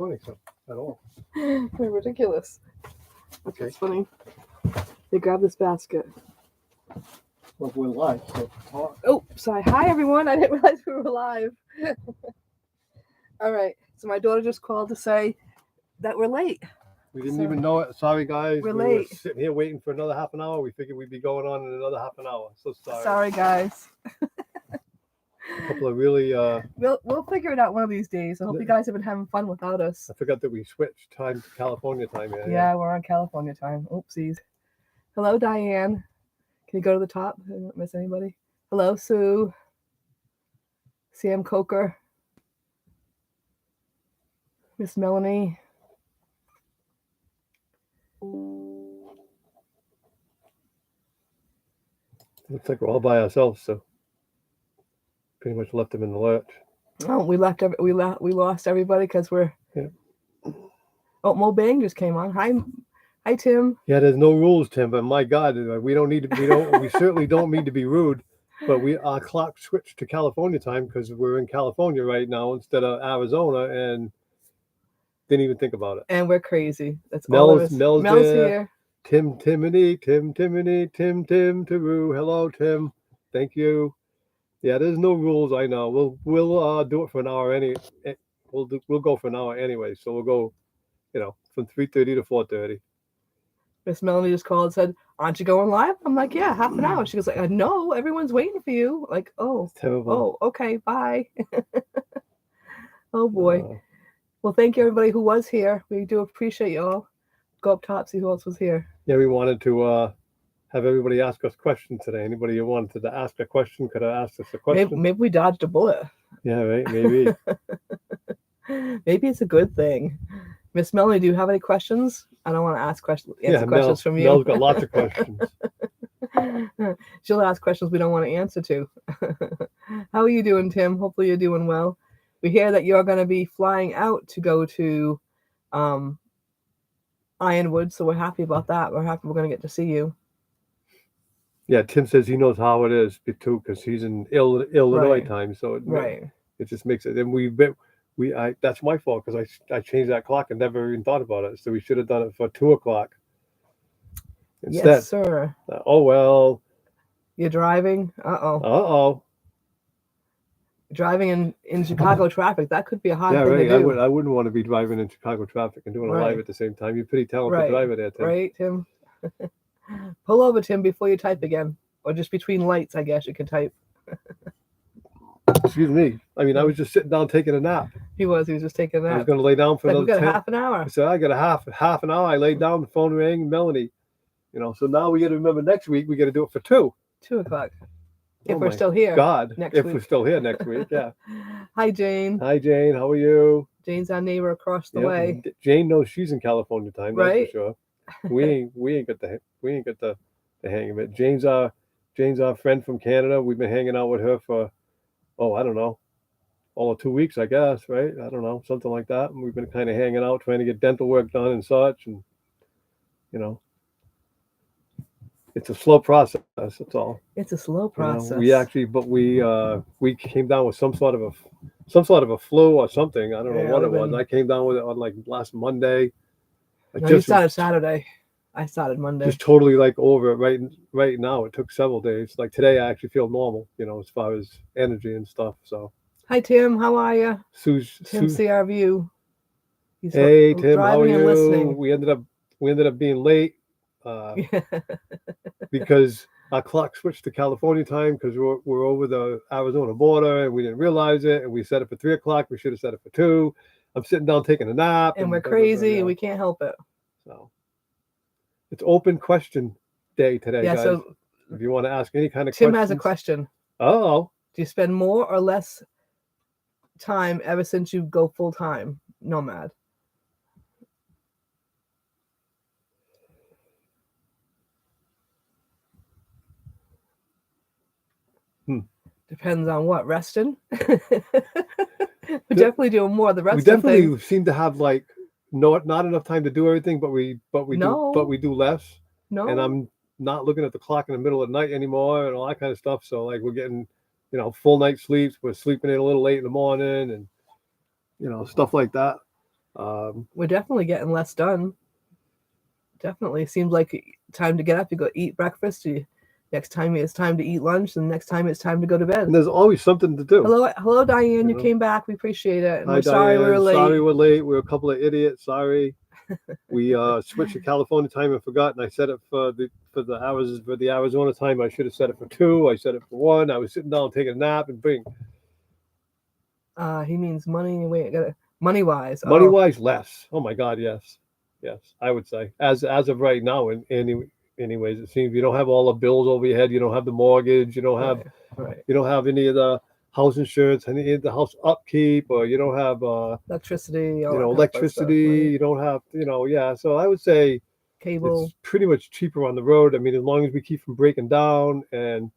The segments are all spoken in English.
funny so, at all. They're ridiculous. Okay. It's funny. They grab this basket. Well, we're live, so talk. Oh, sorry. Hi, everyone. I didn't realize we were live. All right. So my daughter just called to say that we're late. We didn't even know it. Sorry, guys. We're we late. were sitting here waiting for another half an hour. We figured we'd be going on in another half an hour. So sorry. Sorry, guys. A couple of really... We'll figure it out one of these days. I hope you guys have been having fun without us. I forgot that we switched time to California time here. Yeah, we're on California time. Oopsies. Hello, Diane. Can you go to the top? I didn't miss anybody. Hello, Sue. Sam Coker. Miss Melanie. Looks like we're all by ourselves, so pretty much left them in the lurch. Oh, we lost everybody because we're. Yeah. Oh, Mo Bang just came on. Hi, Tim. Yeah, there's no rules, Tim. But my God, we don't need to. We certainly don't mean to be rude. But our clock switched to California time because we're in California right now instead of Arizona, and didn't even think about it. And we're crazy. That's all there is. Mel's here. Tim, Timothy, Tim, Taru. Hello, Tim. Thank you. Yeah, there's no rules. I know. We'll do it for an hour We'll go for an hour anyway. So we'll go, from 3:30 to 4:30. Miss Melanie just called and said, "Aren't you going live?" I'm like, "Yeah, half an hour." She goes like, "No, everyone's waiting for you." Like, "Oh, it's terrible. Oh, okay, bye." Oh boy. Well, thank you everybody who was here. We do appreciate y'all. Go up top, see who else was here. Yeah, we wanted to have everybody ask us questions today. Anybody who wanted to ask a question could have asked us a question. Maybe we dodged a bullet. Yeah, right. Maybe. Maybe it's a good thing. Miss Melanie, do you have any questions? I don't want to answer questions from you. Mel's got lots of questions. She'll ask questions we don't want to answer to. How are you doing, Tim? Hopefully you're doing well. We hear that you're going to be flying out to go to Ironwood, so we're happy about that. We're happy we're going to get to see you. Yeah, Tim says he knows how it is too because he's in Illinois time, so it just makes it. And that's my fault because I changed that clock and never even thought about it. So we should have done it for 2:00 instead. Yes, sir. Oh well. You're driving. Uh-oh. Driving in Chicago traffic, that could be a hard thing to do. I wouldn't want to be driving in Chicago traffic and doing a live at the same time. You're pretty talented driver there, Tim. Right, Tim. Pull over, Tim, before you type again, or just between lights. I guess you can type. Excuse me. I mean, I was just sitting down taking a nap. He was just taking a nap. I was going to lay down for another 10. Half an hour. I said, I got a half an hour. I laid down, the phone rang, Melanie. So now we got to remember next week we got to do it for 2:00. If we're still here. God, next if week. We're still here next week, yeah. Hi, Jane. Hi, Jane. How are you? Jane's our neighbor across the way. Jane knows she's in California time, that's right? for sure. We ain't got the hang of it. Jane's our friend from Canada. We've been hanging out with her for I don't know, all of 2 weeks, I guess, right? I don't know, something like that. And we've been kind of hanging out, trying to get dental work done and such, and it's a slow process. That's all. It's a slow process. We came down with some sort of a flu or something. I don't know what it was. I came down with it on like last Monday. You started Saturday. I started Monday. Just totally like over it right now. It took several days. Like today, I actually feel normal. As far as energy and stuff. So. Hi Tim, how are you? Tim, see our view. Hey Tim, how are you? Listening. We ended up being late. Because our clock switched to California time because we're over the Arizona border and we didn't realize it, and we set it for 3:00. We should have set it for 2:00. I'm sitting down taking a nap, and we're crazy and we can't help it. So it's open question day today, guys. So if you want to ask any kind of Tim has a question. Oh, do you spend more or less time ever since you go full time nomad? Depends on what. Resting. We're definitely doing more of the resting. We definitely seem to have like not enough time to do everything, but we do less. No. And I'm not looking at the clock in the middle of the night anymore and all that kind of stuff. So like we're getting, full night sleeps. We're sleeping in a little late in the morning and stuff like that. We're definitely getting less done. Definitely seems like time to get up. You go eat breakfast. Next time it's time to eat lunch, and next time it's time to go to bed. And there's always something to do. Hello, Diane. You know? came back. We appreciate it. And Hi, we're sorry we were Diane. late. Sorry we're late. We're a couple of idiots. Sorry. We switched to California time and forgot, and I set it for the Arizona time. I should have set it for 2. I set it for 1. I was sitting down taking a nap, and bing. He means money. Wait, money wise. Money wise, less. Oh my God, yes, I would say as of right now. Anyways, it seems you don't have all the bills over your head. You don't have the mortgage. You don't have you don't have any of the house insurance, any of the house upkeep, or you don't have electricity. Electricity. You don't have yeah. So I would say cable. It's pretty much cheaper on the road. I mean, as long as we keep from breaking down and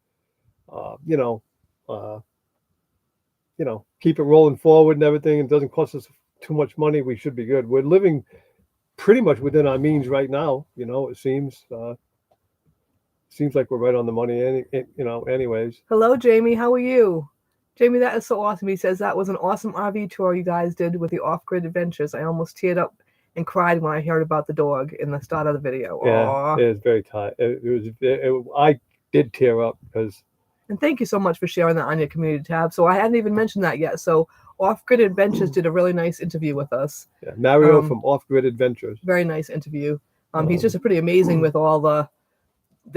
keep it rolling forward and everything, and doesn't cost us too much money, we should be good. We're living pretty much within our means right now. It seems like we're right on the money. Anyways. Hello, Jamie. How are you? Jamie, that is so awesome. He says that was an awesome RV tour you guys did with the off-grid adventures. I almost teared up and cried when I heard about the dog in the start of the video. Yeah, Aww. it was very tight. I did tear up because. And thank you so much for sharing that on your community tab. So I hadn't even mentioned that yet. So Off-Grid Adventures did a really nice interview with us. Yeah, Mario from Off-Grid Adventures. Very nice interview. He's just pretty amazing with all the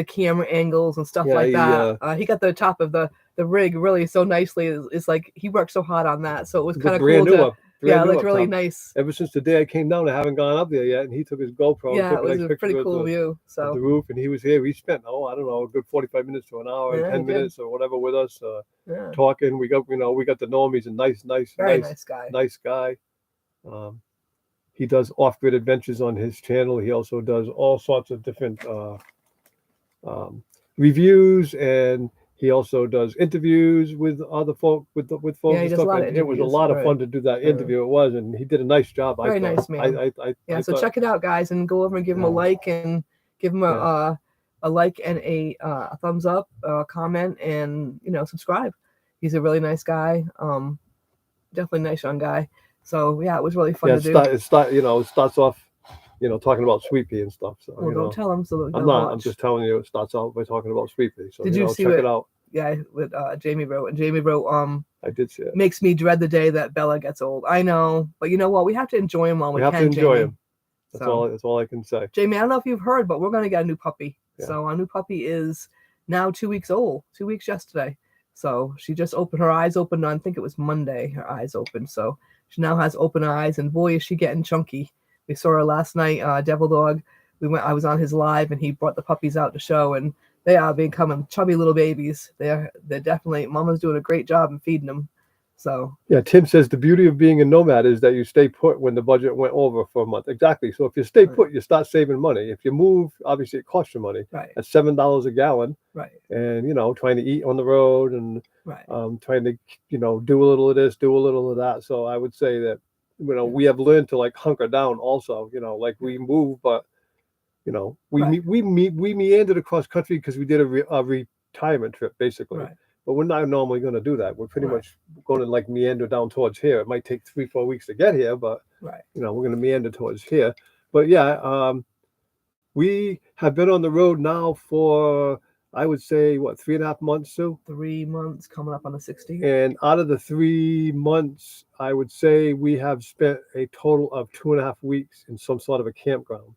camera angles and stuff like that. He got the top of the rig really so nicely. It's like he worked so hard on that. So it was kind of cool. It looked really nice. Ever since the day I came down, I haven't gone up there yet, and he took his GoPro. Yeah, and took it was a pretty cool view. So the roof, and he was here. We spent I don't know, a good 45 minutes to an hour, and 10 minutes or whatever with us talking. We got to know him. He's a nice guy. Nice guy. He does off-grid adventures on his channel. He also does all sorts of different reviews, and he also does interviews with other folk, with folks and stuff. And it was a lot of fun to do that interview. It was, and he did a nice job. Very nice man. So check it out, guys, and go over and give him a like, and give him a like and a thumbs up, comment, and subscribe. He's a really nice guy. Definitely nice young guy. So yeah, it was really fun to do. It starts off, talking about Sweet Pea and stuff. So don't tell him. So I'm not. I'm just telling you. It starts out by talking about Sweet Pea. So did you see check it out? Yeah, with Jamie wrote, and Jamie wrote. I did see it. Makes me dread the day that Bella gets old. I know, but you know what? We have to enjoy him while we can. We have to enjoy Jamie. him. That's all I can say. Jamie, I don't know if you've heard, but we're going to get a new puppy. Yeah. So our new puppy is now 2 weeks old. 2 weeks yesterday. So she just opened her eyes open on, I think it was Monday. Her eyes opened. So she now has open eyes, and boy, is she getting chunky. We saw her last night, Devil Dog. I was on his live, and he brought the puppies out to show, and they are becoming chubby little babies. They're definitely, Mama's doing a great job in feeding them. So yeah, Tim says the beauty of being a nomad is that you stay put when the budget went over for a month. Exactly. So if you stay put, you start saving money. If you move, obviously it costs you money. Right. At $7 a gallon. Right. And trying to eat on the road and trying to do a little of this, do a little of that. So I would say that we have learned to like hunker down also. Like we move, but we meandered across country because we did a retirement trip basically. Right. But we're not normally going to do that. We're pretty much going to like meander down towards here. It might take 3-4 weeks to get here, but we're going to meander towards here. But yeah, we have been on the road now for, I would say, 3.5 months, Sue? 3 months, coming up on the 16th. And out of the 3 months, I would say we have spent a total of 2.5 weeks in some sort of a campground.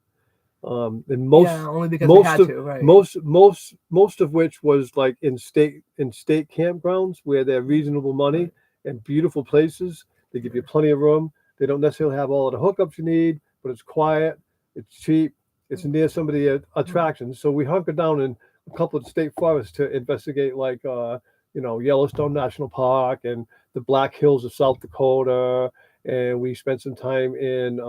And only because we had to, right? Most of which was like in state campgrounds where they're reasonable money and beautiful places. They give you plenty of room. They don't necessarily have all of the hookups you need, but it's quiet, it's cheap, it's near some of the attractions. So we hunkered down in a couple of state forests to investigate, like Yellowstone National Park and the Black Hills of South Dakota, and we spent some time in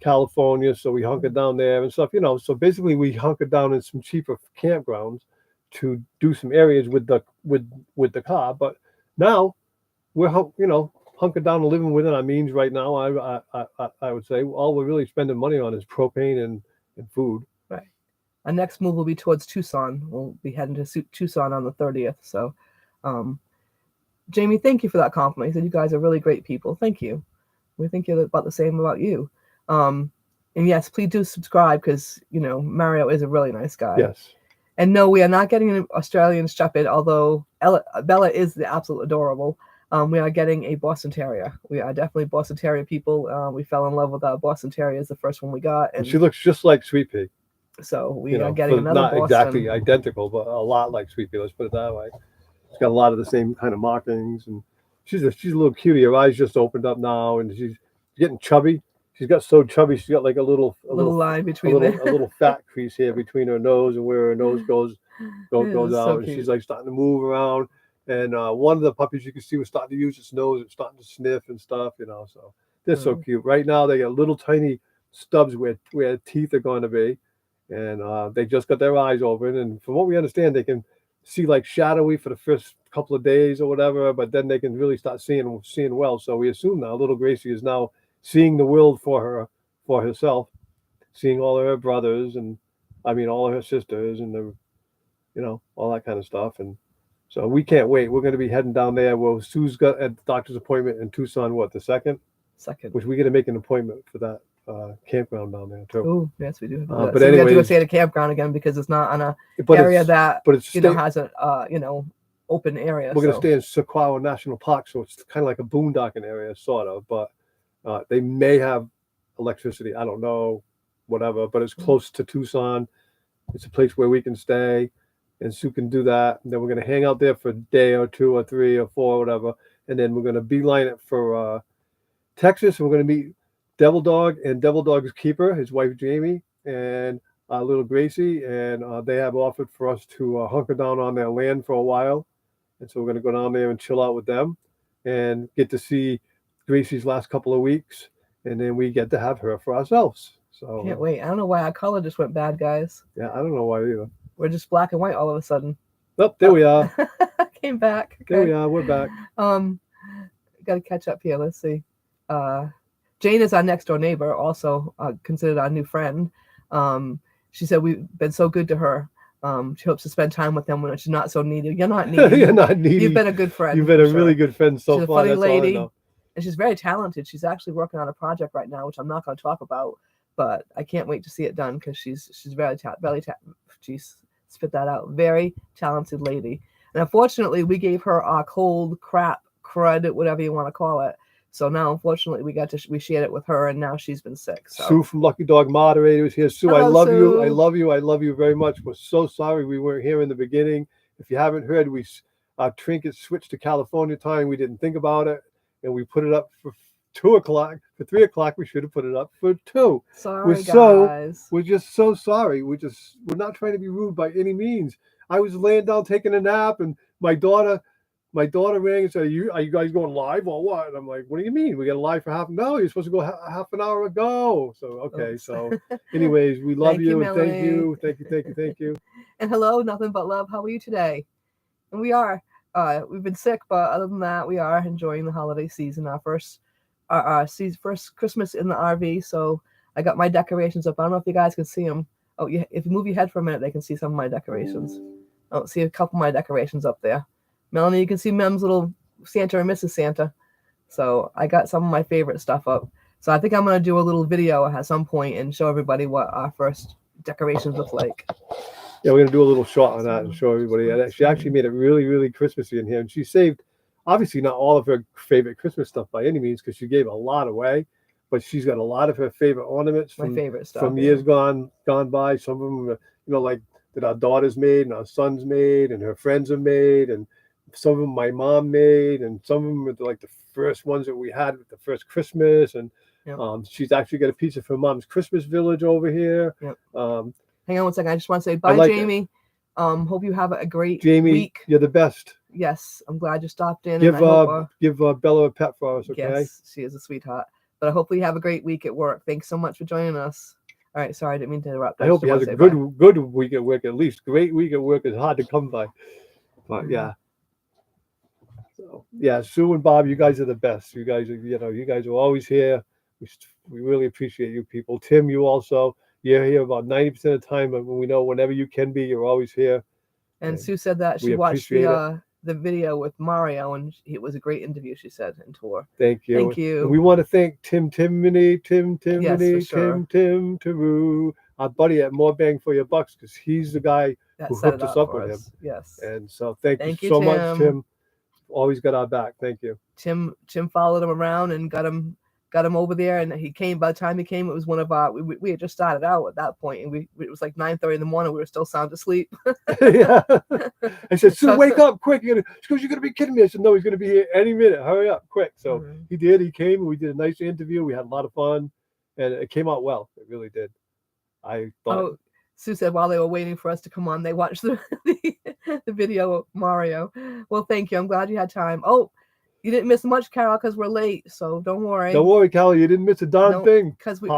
California, so we hunkered down there and stuff, so basically we hunkered down in some cheaper campgrounds to do some areas with the car. But now we're hunkered down and living within our means right now. I would say all we're really spending money on is propane and food. Right. Our next move will be towards Tucson. We'll be heading to Tucson on the 30th. So, Jamie, thank you for that compliment. He said you guys are really great people. Thank you. We think about the same about you. And yes, please do subscribe because Mario is a really nice guy. Yes. And no, we are not getting an Australian Shepherd, although Bella is the absolute adorable. We are getting a Boston Terrier. We are definitely Boston Terrier people. We fell in love with our Boston Terriers, the first one we got. And she looks just like Sweet Pea. So we are getting another not Boston. exactly identical, but a lot like Sweet Pea. Let's put it that way. She's got a lot of the same kind of markings, and she's a little cutie. Her eyes just opened up now, and she's getting chubby. She's got so chubby. She's got like a little line between a little fat crease here between her nose and where her nose goes out, so and she's like starting to move around. And one of the puppies you can see was starting to use its nose. It's starting to sniff and stuff, So they're so cute. Right now they got little tiny stubs where teeth are going to be, and they just got their eyes open. And from what we understand, they can see like shadowy for the first couple of days or whatever, but then they can really start seeing well. So we assume now little Gracie is now seeing the world for herself, seeing all of her brothers and all of her sisters and all that kind of stuff. And so we can't wait. We're going to be heading down there. Well, Sue's got a doctor's appointment in Tucson. What, the second? Which we got to make an appointment for that campground down there too. Oh, yes, we do. But so anyway, we have to go stay at a campground again because it's not on a area that has a open area. We're going to stay in Sequoia National Park, so it's kind of like a boondocking area, sort of. But they may have electricity. I don't know, whatever. But it's close to Tucson. It's a place where we can stay, and Sue can do that. And then we're going to hang out there for a day or 2 or 3 or 4 or whatever. And then we're going to beeline it for Texas. And we're going to meet Devil Dog and Devil Dog's keeper, his wife Jamie, and little Gracie. And they have offered for us to hunker down on their land for a while. And so we're going to go down there and chill out with them and get to see Gracie's last couple of weeks. And then we get to have her for ourselves. So can't wait. I don't know why our color just went bad, guys. Yeah, I don't know why either. We're just black and white all of a sudden. Oh, there we are. Came back. Okay. There we are. We're back. Got to catch up here. Let's see. Jane is our next door neighbor, also considered our new friend. She said we've been so good to her. She hopes to spend time with them when she's not so needy. You're not needy. You're not needy. You've been a good friend. You've been a really good friend so she's far. She's a funny lady, and she's very talented. She's actually working on a project right now, which I'm not going to talk about, but I can't wait to see it done because she's very she's spit that out. Very talented lady. And unfortunately, we gave her our cold crud, whatever you want to call it. So now, unfortunately, we shared it with her, and now she's been sick. So. Sue from Lucky Dog Moderator is here. Sue, hello, I love Sue. you. I love you. I love you very much. We're so sorry we weren't here in the beginning. If you haven't heard, our trinket switched to California time. We didn't think about it, and we put it up for 2 o'clock. For 3 o'clock, we should have put it up for 2. Sorry, guys. We're just so sorry. We're not trying to be rude by any means. I was laying down taking a nap, and my daughter rang and said, are you guys going live or what? And I'm like, what do you mean? We got live for half an hour? You're supposed to go half an hour ago. So, okay. Oops. So anyways, we love you. And thank you. Thank you. And hello, nothing but love. How are you today? And we are. We've been sick, but other than that, we are enjoying the holiday season. Our first Christmas in the RV. So I got my decorations up. I don't know if you guys can see them. Oh, yeah. If you move your head for a minute, they can see some of my decorations. Oh, see a couple of my decorations up there. Melanie, you can see Mem's little Santa or Mrs. Santa. So I got some of my favorite stuff up. So I think I'm going to do a little video at some point and show everybody what our first decorations look like. Yeah, we're going to do a little shot on that and show everybody. She actually made it really, really Christmassy in here. And she saved, obviously not all of her favorite Christmas stuff by any means, because she gave a lot away. But she's got a lot of her favorite ornaments from years gone by. Some of them, like that our daughters made and our sons made and her friends have made, and some of them my mom made, and some of them are like the first ones that we had with the first Christmas. And she's actually got a piece of her mom's Christmas village over here. Yep. Hang on one second. I just want to say bye, Jamie. Hope you have a great week. You're the best. Yes, I'm glad you stopped in. Give Bella a pet for us, okay? Yes, she is a sweetheart. But hopefully you have a great week at work. Thanks so much for joining us. All right, sorry, I didn't mean to interrupt. I hope he has a good week at work at least. Great week at work is hard to come by. But yeah. So yeah, Sue and Bob, you guys are the best. You guys are always here. We really appreciate you people. Tim, you also. You're here about 90% of the time, but we know whenever you can be, you're always here. And Sue said that she watched the the video with Mario, and it was a great interview. She said and tour. Thank you. Thank And you. we want to thank Tim Yes, for sure. Taroo, our buddy at More Bang for Your Bucks, because he's the guy That who set hooked it us up up for with him. us. Yes. And so thank you Thank you, so much, Tim. Tim. Always got our back. Thank you. Tim followed him around and got him over there, and he came. By the time he came, it was one of our. We had just started out at that point, and it was like 9:30 in the morning. We were still sound asleep. Yeah. I said, Sue, wake up quick. She goes, you're gonna be kidding me. I said, no, he's gonna be here any minute. Hurry up, quick. So he did. He came, and we did a nice interview. We had a lot of fun, and it came out well. It really did. I thought. Sue said while they were waiting for us to come on, they watched the video of Mario. Well, thank you. I'm glad you had time. Oh, you didn't miss much, Carol, because we're late. So don't worry. Don't worry, Carol. You didn't miss a darn thing. Because we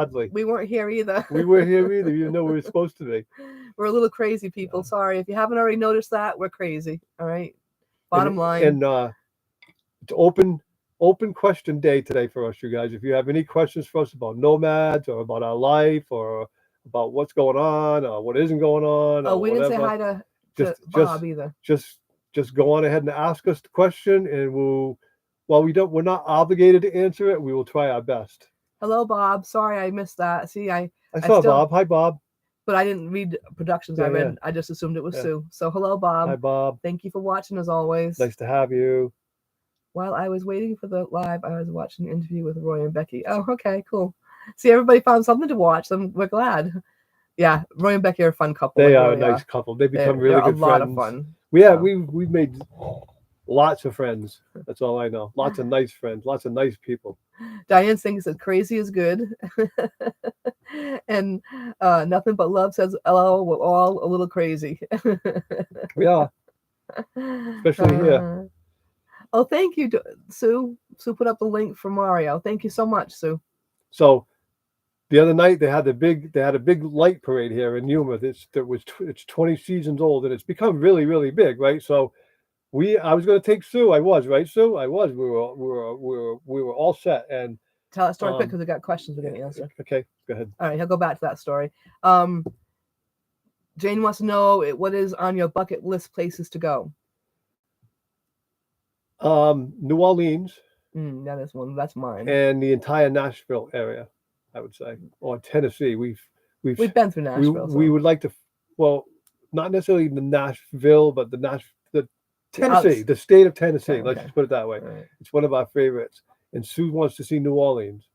weren't here either. We weren't here either, even though we were supposed to be. We're a little crazy people. Yeah. Sorry. If you haven't already noticed that, we're crazy. All right. Bottom line. And it's open question day today for us, you guys. If you have any questions for us about nomads or about our life or about what's going on or what isn't going on. Oh, we didn't say hi to Bob either. Just go on ahead and ask us the question, and we're not obligated to answer it. We will try our best. Hello, Bob. Sorry I missed that. See, I saw Bob. Hi, Bob. But I didn't read Productions. I just assumed it was Sue. So hello, Bob. Hi, Bob. Thank you for watching as always. Nice to have you. While I was waiting for the live, I was watching an interview with Roy and Becky. Oh, okay, cool. See, everybody found something to watch. We're glad. Yeah, Roy and Becky are a fun couple. They are a nice couple. They become really good friends. A lot of fun. Yeah, we've made lots of friends. That's all I know. Lots of nice friends. Lots of nice people. Diane thinks that crazy is good. And Nothing But Love says, "Hello, we're all a little crazy." We are. Especially here. Oh, thank you, Sue. Sue put up the link for Mario. Thank you so much, Sue. So the other night they had a big light parade here in Yuma. It's 20 seasons old, and it's become really, really big, right? So I was going to take Sue. I was, right, Sue? I was. We were all set. And tell that story quick because we got questions we're going to answer. Okay, go ahead. All right, I'll go back to that story. Jane wants to know what is on your bucket list places to go. New Orleans. That is one. That's mine. And the entire Nashville area, I would say, or Tennessee. We've been through Nashville. We would like to, well, not necessarily the Nashville, but the Tennessee, the state of Tennessee. Okay. Let's just put it that way. Right. It's one of our favorites. And Sue wants to see New Orleans.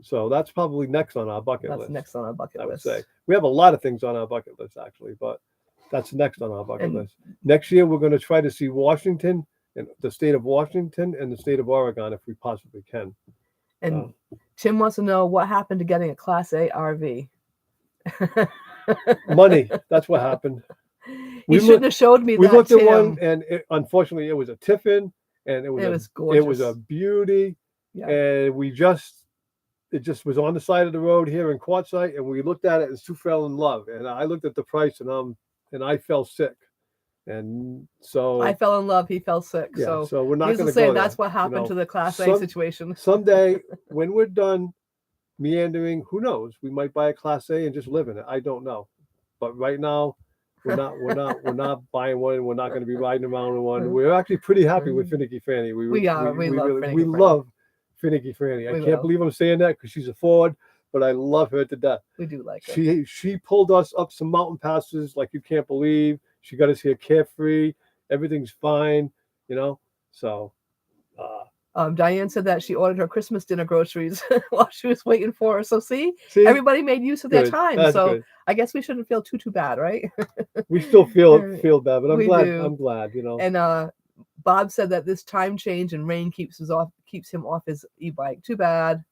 So that's probably next on our bucket list. That's next on our bucket list. I would say. We have a lot of things on our bucket list, actually, but that's next on our bucket list. Next year, we're going to try to see Washington, and the state of Washington and the state of Oregon if we possibly can. And Tim wants to know what happened to getting a Class A RV. Money. That's what happened. You shouldn't have showed me that. We looked at one, and unfortunately, it was a Tiffin, and it was gorgeous. It was a beauty, and it just was on the side of the road here in Quartzsite, and we looked at it, and Sue fell in love, and I looked at the price, and I fell sick, and so I fell in love. He fell sick. Yeah, so we're not going to say that's what happened to the Class A situation. Someday, when we're done meandering, who knows? We might buy a Class A and just live in it. I don't know, but right now. We're not buying one. We're not going to be riding around in one. We're actually pretty happy with Finicky Franny. We love Finicky Franny. I can't believe I'm saying that because she's a Ford, but I love her to death. We do like her. She pulled us up some mountain passes like you can't believe. She got us here carefree. Everything's fine, So. Diane said that she ordered her Christmas dinner groceries while she was waiting for her. So see, everybody made use of their time. That's so good. I guess we shouldn't feel too bad, right? We still feel bad, but I'm glad, And Bob said that this time change and rain keeps him off his e-bike. Too bad.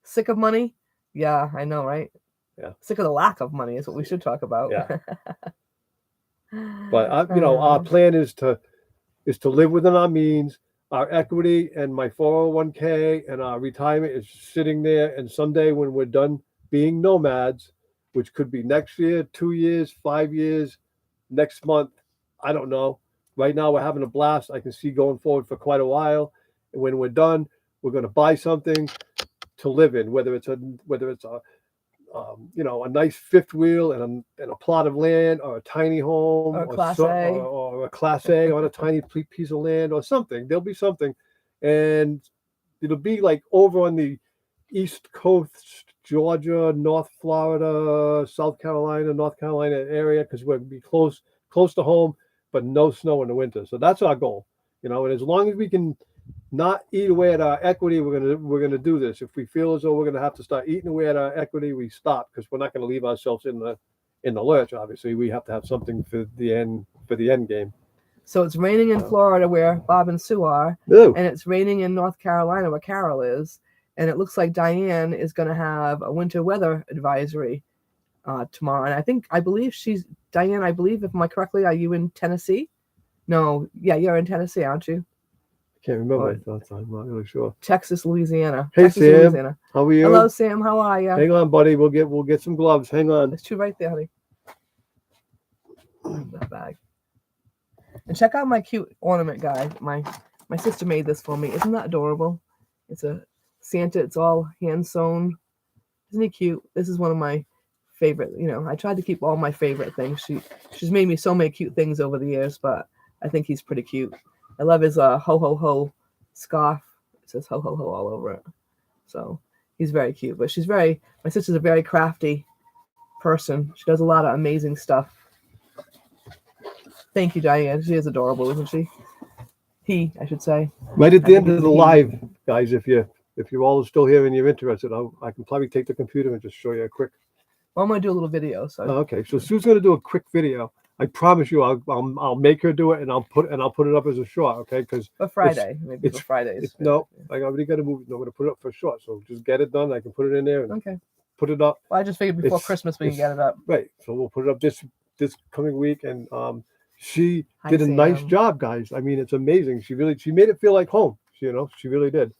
Sick of money? Yeah, I know, right? Yeah. Sick of the lack of money is what we should talk about. Yeah. But our plan is to live within our means. Our equity and my 401k and our retirement is sitting there. And someday when we're done being nomads, which could be next year, 2 years, 5 years, next month, I don't know. Right now we're having a blast. I can see going forward for quite a while. And when we're done, we're going to buy something to live in, whether it's a a nice fifth wheel and a plot of land, or a tiny home, Or or Class A. or a Class A on a tiny piece of land, or something. There'll be something, and it'll be like over on the East Coast, Georgia, North Florida, South Carolina, North Carolina area, because we'll be close to home, but no snow in the winter. So that's our goal, And as long as we can not eat away at our equity, we're gonna do this. If we feel as though we're gonna have to start eating away at our equity, we stop, because we're not gonna leave ourselves in the lurch. Obviously, we have to have something for the end game. So it's raining in Florida where Bob and Sue are, Ooh. and it's raining in North Carolina where Carol is, and it looks like Diane is going to have a winter weather advisory tomorrow. And I believe Diane, I believe, if am I correctly, are you in Tennessee? No, yeah, you're in Tennessee, aren't you? I can't remember. I'm not really sure. Texas, Louisiana. Hey, Texas, Sam. Louisiana. How are you? Hello, Sam. How are you? Hang on, buddy. We'll get some gloves. Hang on. There's two right there, honey. That bag. And check out my cute ornament, guys. My sister made this for me. Isn't that adorable? It's a Santa. It's all hand sewn. Isn't he cute? This is one of my favorite. I tried to keep all my favorite things. She's made me so many cute things over the years, but I think he's pretty cute. I love his ho ho ho scarf. It says ho ho ho all over it. So he's very cute. But my sister's a very crafty person. She does a lot of amazing stuff. Thank you, Diane. She is adorable, isn't she? I should say. Right at the end of the live, guys, if you're all still here and you're interested, I can probably take the computer and just show you a quick. Well, I'm gonna do a little video. So. Okay, so Sue's gonna do a quick video. I promise you, I'll make her do it, and I'll put it up as a short. Okay, because for Friday, maybe for Fridays. No, I already got to move. I'm gonna put it up for short. So just get it done. I can put it in there. And okay. Put it up. Well, I just figured before Christmas we can get it up. Right. So we'll put it up this coming week, and she did a nice job, guys. I mean, it's amazing. She made it feel like home. She really did.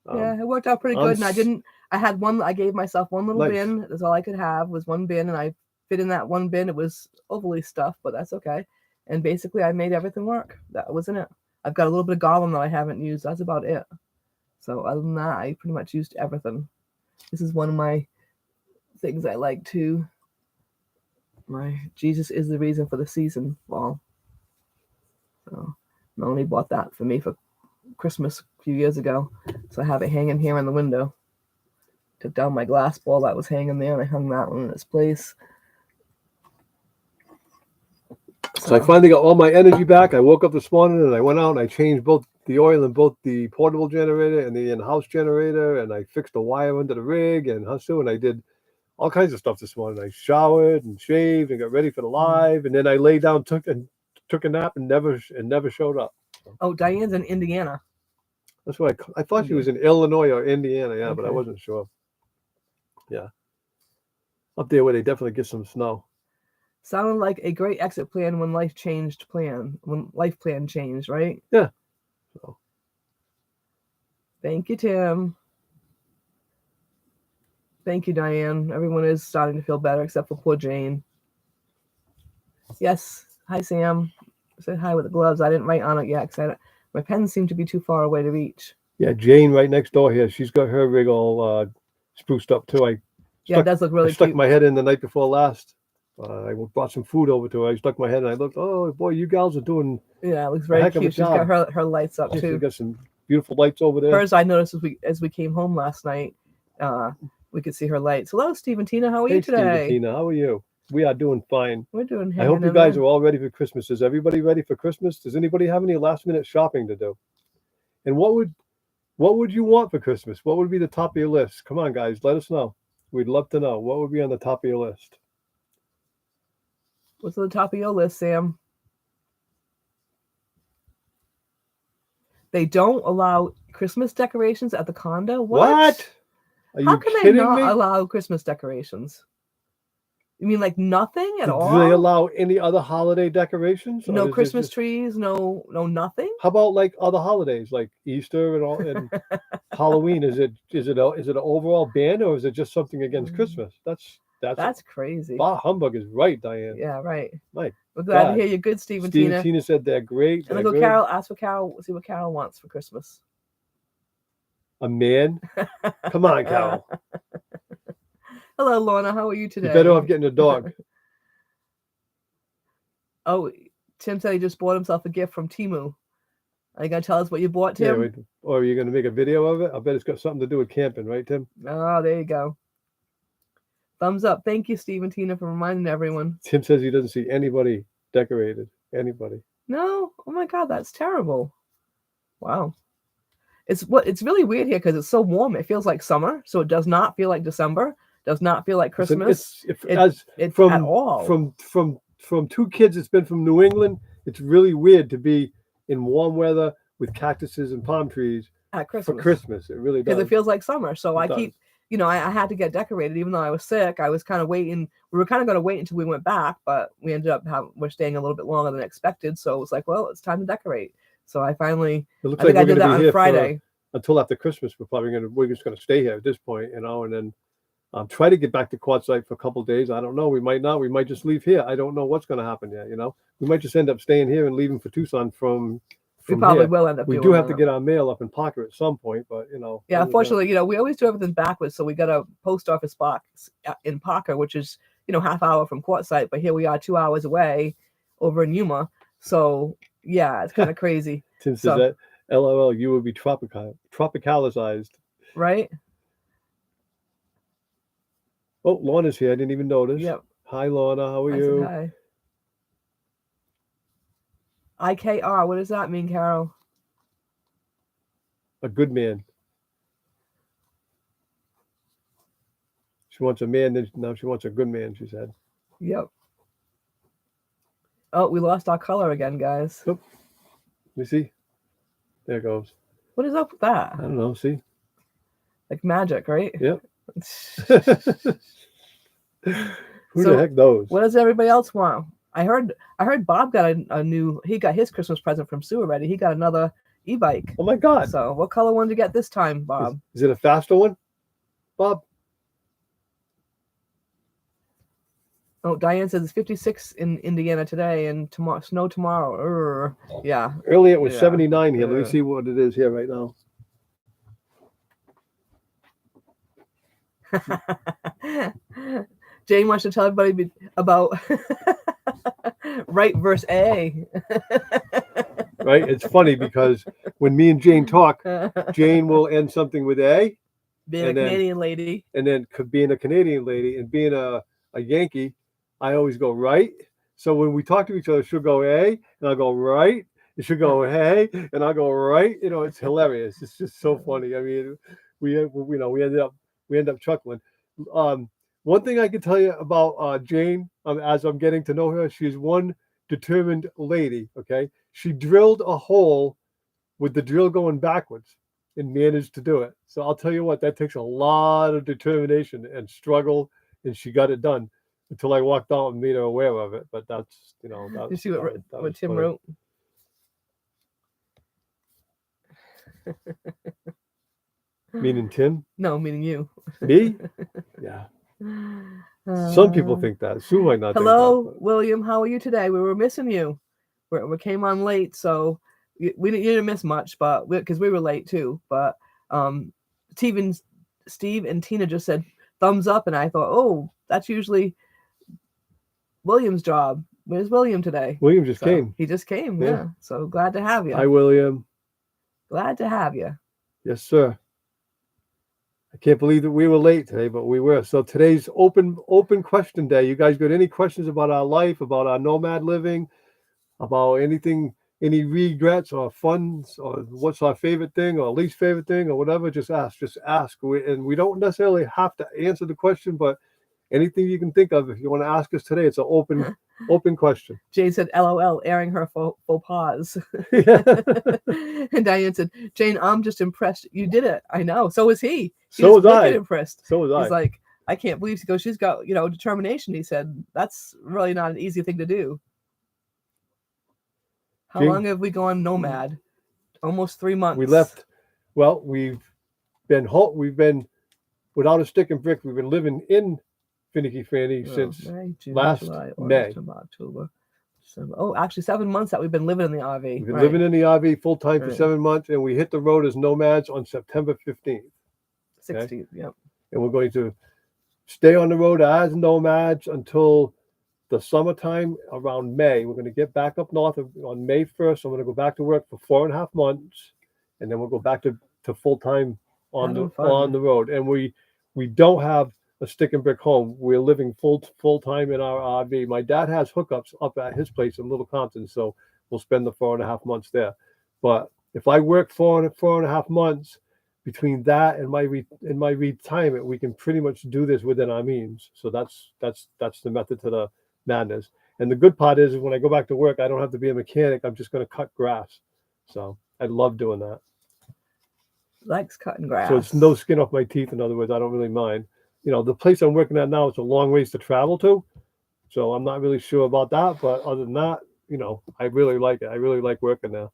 Yeah, it worked out pretty good. And I gave myself one little bin. That's all I could have was one bin, and I fit in that one bin. It was overly stuffed, but that's okay. And basically, I made everything work. That wasn't it. I've got a little bit of Gollum that I haven't used. That's about it. So other than that, I pretty much used everything. This is one of my things I like too. My Jesus is the reason for the season wall. So Melanie bought that for me for Christmas a few years ago. So I have it hanging here in the window. Took down my glass ball that was hanging there, and I hung that one in its place. So I finally got all my energy back. I woke up this morning and I went out and I changed both the oil in both the portable generator and the in-house generator, and I fixed the wire under the rig and hustle, and I did all kinds of stuff this morning. I showered and shaved and got ready for the live, and then I lay down, took a nap, and never showed up. Oh, Diane's in Indiana. That's what I thought she was in Illinois or Indiana, yeah, okay. But I wasn't sure. Yeah, up there where they definitely get some snow. Sounded like a great exit plan when life plan changed, right? Yeah. So. Thank you, Tim. Thank you, Diane. Everyone is starting to feel better except for poor Jane. Yes. Hi, Sam. I said hi with the gloves. I didn't write on it yet because my pens seem to be too far away to reach. Yeah, Jane right next door here. She's got her rig all spruced up too. It does look really cute. I stuck my head in the night before last. I brought some food over to her. I stuck my head and I looked. Oh boy, you gals are doing. Yeah, it looks very cute. She's got her lights up too. She's got some beautiful lights over there. Hers, I noticed as we came home last night. We could see her lights. Hello, Steve and Tina. How are you today? Steve and Tina, how are you? We are doing fine. We're doing. I hope you guys are all ready for Christmas. Is everybody ready for Christmas? Does anybody have any last minute shopping to do? And what would you want for Christmas? What would be the top of your list? Come on, guys, let us know. We'd love to know. What would be on the top of your list? What's on the top of your list, Sam? They don't allow Christmas decorations at the condo? What? How can they not allow Christmas decorations? You mean like nothing at all? Do they allow any other holiday decorations? No Christmas trees, no nothing? How about like other holidays like Easter and all and Halloween? Is it an overall ban, or is it just something against Christmas? That's crazy. Bah humbug is right, Diane. Yeah, right. We're glad to hear you. Good, Steve and Tina. Tina said they're great. And look, Carol, ask for Carol. See what Carol wants for Christmas. A man? Come on, Carol. Hello, Lorna. How are you today? You're better off getting a dog. Oh, Tim said he just bought himself a gift from Temu. Are you gonna tell us what you bought, Yeah, Tim? or are you going to make a video of it? I bet it's got something to do with camping, right, Tim? Oh, there you go. Thumbs up. Thank you, Steve and Tina, for reminding everyone. Tim says he doesn't see anybody decorated. Anybody. No? Oh my God, that's terrible. Wow. It's really weird here because it's so warm. It feels like summer, so it does not feel like December. Does not feel like Christmas. It's at all. From two kids that's been from New England, it's really weird to be in warm weather with cactuses and palm trees at Christmas. For Christmas. It really does. Because it feels like summer. So I keep, I had to get decorated even though I was sick. I was kind of waiting. We were kind of going to wait until we went back, but we ended up we're staying a little bit longer than expected. So it was like, well, it's time to decorate. So I finally, I think I did that on Friday. Until after Christmas, we're just going to stay here at this point, and then try to get back to Quartzsite for a couple of days. I don't know. We might not. We might just leave here. I don't know what's going to happen yet. We might just end up staying here and leaving for Tucson from we probably here. will end up. We do have to get our mail up in Parker at some point, but Yeah, unfortunately, we always do everything backwards. So we got a post office box in Parker, which is half hour from Quartzsite, but here we are 2 hours away over in Yuma. So yeah, it's kind of crazy. Tim says that. LOL, you will be tropicalized. Right? Oh, Lorna's here. I didn't even notice. Yep. Hi, Lorna. How are you? Hi. IKR. What does that mean, Carol? A good man. She wants a man. Now she wants a good man, she said. Yep. Oh, we lost our color again, guys. Oh, you see? There it goes. What is up with that? I don't know. See? Like magic, right? Yep. Who the heck knows? What does everybody else want? I heard Bob got he got his Christmas present from Sue already. He got another e-bike. Oh my God. So what color one did you get this time, Bob? Is it a faster one, Bob? Oh, Diane says it's 56 in Indiana today and tomorrow snow tomorrow. Yeah. Earlier it was 79 here. Let me see what it is here right now. Jane wants to tell everybody about right versus A. Right? It's funny because when me and Jane talk, Jane will end something with A. Being a Canadian lady. And then being a Canadian lady and being a Yankee, I always go right. So when we talk to each other, she'll go A and I'll go right. And she'll go hey and I'll go right. It's hilarious. It's just so funny. I mean, we end up chuckling. One thing I can tell you about Jane, as I'm getting to know her, she's one determined lady. Okay, she drilled a hole with the drill going backwards and managed to do it. So I'll tell you what, that takes a lot of determination and struggle, and she got it done until I walked out and made her aware of it. But that's That, you see what Tim wrote? Meaning Tim? No, meaning you. Me? Yeah. Some people think that. Sue might not. Hello, think that, William. How are you today? We were missing you. We came on late, so you didn't miss much, but because we were late too. But Steve and Tina just said thumbs up, and I thought, oh, that's usually William's job. Where's William today? William just came. He just came. Yeah. So glad to have you. Hi, William. Glad to have you. Yes, sir. I can't believe that we were late today, but we were. So today's open question day. You guys got any questions about our life, about our nomad living, about anything, any regrets or funs, or what's our favorite thing or least favorite thing or whatever? Just ask. And we don't necessarily have to answer the question, but anything you can think of, if you want to ask us today, it's an open question. Jane said, LOL, airing her faux pas. And Diane said, Jane, I'm just impressed. You did it. I know. So was he. So was I. Impressed. So was I. He's like, I can't believe she goes, she's got, determination. He said, that's really not an easy thing to do. How long have we gone nomad? Almost 3 months. We left. Well, we've been without a stick and brick. We've been living in Finicky Fanny since last July, May. October, December. Oh, actually 7 months that we've been living in the RV. We've been living in the RV full time for 7 months, and we hit the road as nomads on September 15th. 16th, yep. And we're going to stay on the road as nomads until the summertime around May. We're going to get back up north on May 1st. I'm going to go back to work for 4.5 months, and then we'll go back to full time on Having the fun. road. And we don't have a stick and brick home. We're living full time in our RV. My dad has hookups up at his place in Little Compton, so we'll spend the 4.5 months there. But if I work 4.5 months between that and my retirement, we can pretty much do this within our means. So that's the method to the madness. And the good part is when I go back to work, I don't have to be a mechanic. I'm just going to cut grass. So I love doing that. Likes cutting grass. So it's no skin off my teeth. In other words, I don't really mind. The place I'm working at now, it's a long ways to travel to. So I'm not really sure about that. But other than that, I really like it. I really like working there.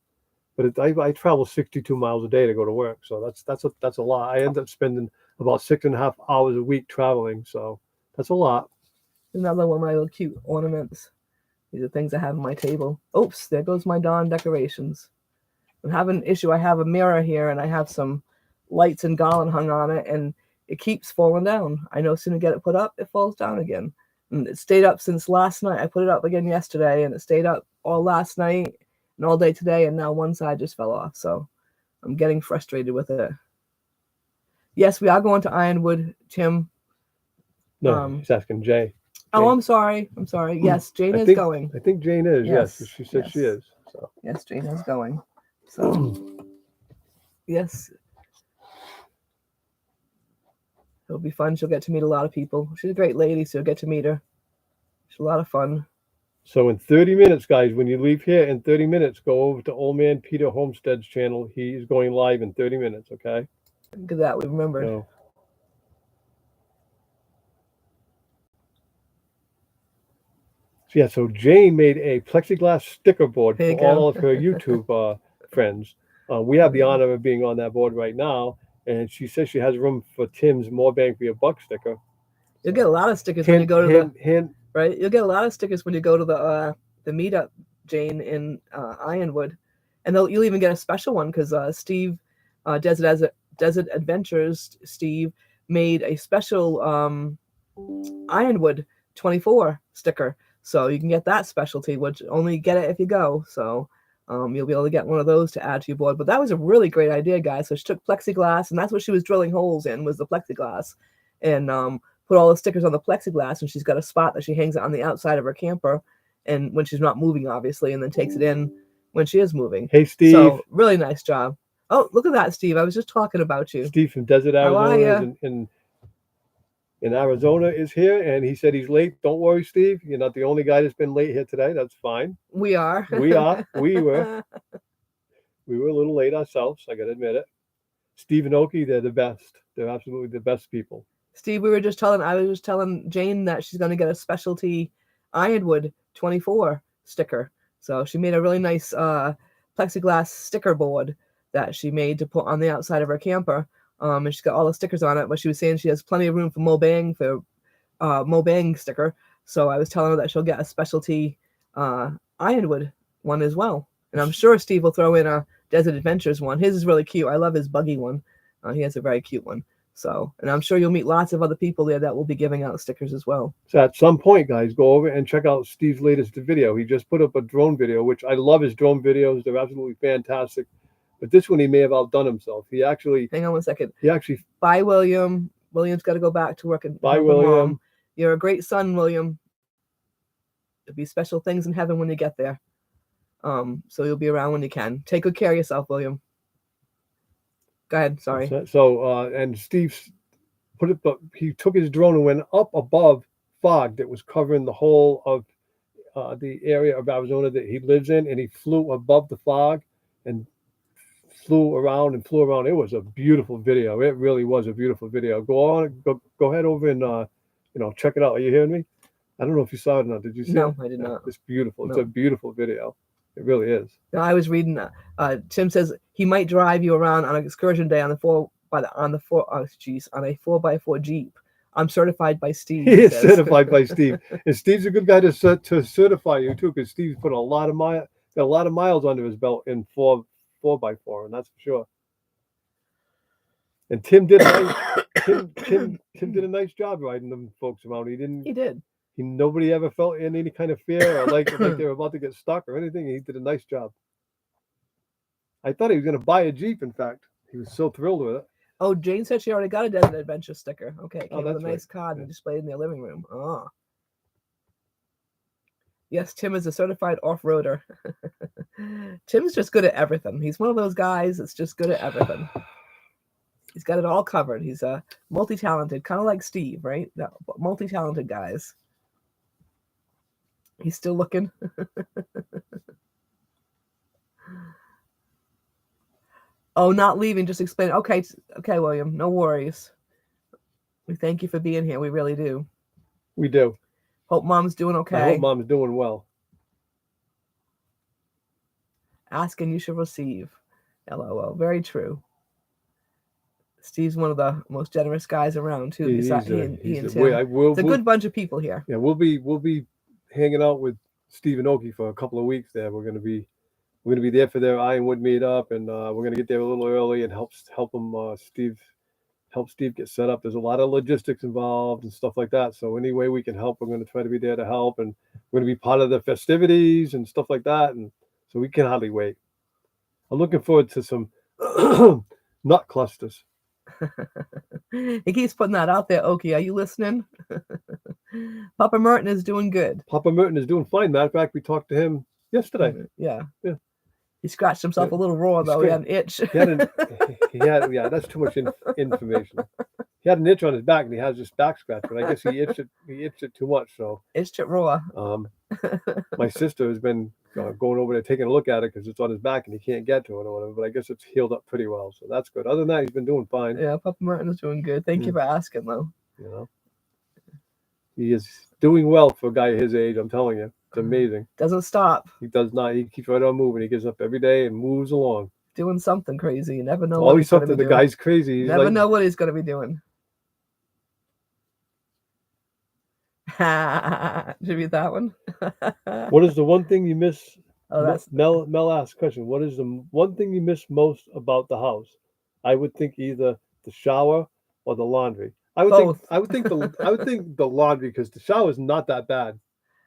But I travel 62 miles a day to go to work. So that's a lot. I end up spending about 6.5 hours a week traveling. So that's a lot. Another one of my little cute ornaments. These are things I have on my table. Oops, there goes my dawn decorations. I'm having an issue. I have a mirror here and I have some lights and garland hung on it and it keeps falling down. I know as soon as I get it put up, it falls down again. And it stayed up since last night. I put it up again yesterday and it stayed up all last night and all day today, and now one side just fell off. So I'm getting frustrated with it. Yes, we are going to Ironwood, Tim. No, he's asking Jay. Oh, I'm sorry. Yes, Jane is going. I think Jane is. Yes, she said she is. So. Yes, Jane is going. So, yes. It'll be fun. She'll get to meet a lot of people. She's a great lady, so you'll get to meet her. She's a lot of fun. So in 30 minutes, guys, when you leave here, in 30 minutes, go over to Old Man Peter Homestead's channel. He's going live in 30 minutes, okay? Look at that. We remembered. So, so Jane made a plexiglass sticker board for all of her YouTube friends. We have the honor of being on that board right now, and she says she has room for Tim's More Bang for Your Buck sticker. You'll get a lot of stickers when you go to right. You'll get a lot of stickers when you go to the meetup, Jane, in Ironwood, and you'll even get a special one because Steve, Desert Adventures, Steve made a special Ironwood 24 sticker. So you can get that specialty, which only get it if you go. So you'll be able to get one of those to add to your board. But that was a really great idea, guys. So she took plexiglass, and that's what she was drilling holes in, was the plexiglass, and put all the stickers on the plexiglass. And she's got a spot that she hangs it on the outside of her camper, and when she's not moving, obviously, and then takes it in when she is moving. Hey, Steve. So really nice job. Oh, look at that, Steve. I was just talking about you. Steve from Desert Arizona in Arizona is here, and he said he's late. Don't worry, Steve. You're not the only guy that's been late here today. That's fine. We are. We are. We were. We were a little late ourselves. I got to admit it. Steve and Oki, they're the best. They're absolutely the best people. Steve, I was just telling Jane that she's going to get a specialty Ironwood 24 sticker. So she made a really nice plexiglass sticker board that she made to put on the outside of her camper. And she's got all the stickers on it, but she was saying she has plenty of room for Mobang sticker. So I was telling her that she'll get a specialty Ironwood one as well. And I'm sure Steve will throw in a Desert Adventures one. His is really cute. I love his buggy one. He has a very cute one. So, and I'm sure you'll meet lots of other people there that will be giving out stickers as well. So at some point, guys, go over and check out Steve's latest video. He just put up a drone video, which I love his drone videos. They're absolutely fantastic. But this one, he may have outdone himself. Hang on one second. Bye, William. William's got to go back to work. Bye, William. Mom. You're a great son, William. There'll be special things in heaven when you get there. So you'll be around when you can. Take good care of yourself, William. Go ahead. Sorry. So, and Steve he took his drone and went up above fog that was covering the whole of the area of Arizona that he lives in, and he flew above the fog and flew around. It was a beautiful video. It really was a beautiful video. Go ahead over and check it out. Are you hearing me? I don't know if you saw it or not. Did you see it? No, I did not. It's beautiful. No. It's a beautiful video. It really is. No, I was reading that. Tim says he might drive you around on an excursion day on a 4x4 Jeep. I'm certified by Steve. He is certified by Steve, and Steve's a good guy to certify you too, because Steve's put a lot of miles under his belt in 4x4, and that's for sure. And Tim did Tim did a nice job riding them folks around. He didn't. He did. Nobody ever felt in any kind of fear or like they were about to get stuck or anything. He did a nice job. I thought he was going to buy a Jeep. In fact, he was so thrilled with it. Oh, Jane said she already got a Desert Adventure sticker. Okay, it came with a that's nice right. card Yeah. and displayed in their living room. Oh. Yes, Tim is a certified off-roader. Tim's just good at everything. He's one of those guys that's just good at everything. He's got it all covered. He's a multi-talented, kind of like Steve, right? Multi-talented guys. He's still looking. Oh, not leaving, just explain. Okay, William, no worries. We thank you for being here. We really do. We do. Hope Mom's doing okay. I hope Mom's doing well. Ask and you shall receive. LOL. Very true. Steve's one of the most generous guys around too. He and Tim. It's a good bunch of people here. Yeah, we'll be hanging out with Steve and Oki for a couple of weeks there. We're gonna be there for their Ironwood meetup, and we're gonna get there a little early and help them Steve get set up. There's a lot of logistics involved and stuff like that. So any way we can help, we're going to try to be there to help, and we're going to be part of the festivities and stuff like that. And so we can hardly wait. I'm looking forward to some nut clusters. He keeps putting that out there. Oki, are you listening? Papa Merton is doing good. Papa Merton is doing fine. Matter of fact, we talked to him yesterday. Yeah. He scratched himself a little raw though. He had an itch. Yeah, that's too much information. He had an itch on his back, and he has this back scratch, but I guess he itched it too much. So itched it raw. My sister has been going over there taking a look at it because it's on his back and he can't get to it or whatever. But I guess it's healed up pretty well, so that's good. Other than that, he's been doing fine. Yeah, Papa Martin is doing good. Thank you for asking, though. He is doing well for a guy his age. I'm telling you. It's amazing. Doesn't stop. He does not. He keeps right on moving. He gets up every day and moves along. Doing something crazy. You never know. Always something. The guy's crazy. You never know what he's going to be doing. Did you read that one? What is the one thing you miss? Oh, that's Mel asked a question. What is the one thing you miss most about the house? I would think either the shower or the laundry. I would think the laundry, because the shower is not that bad.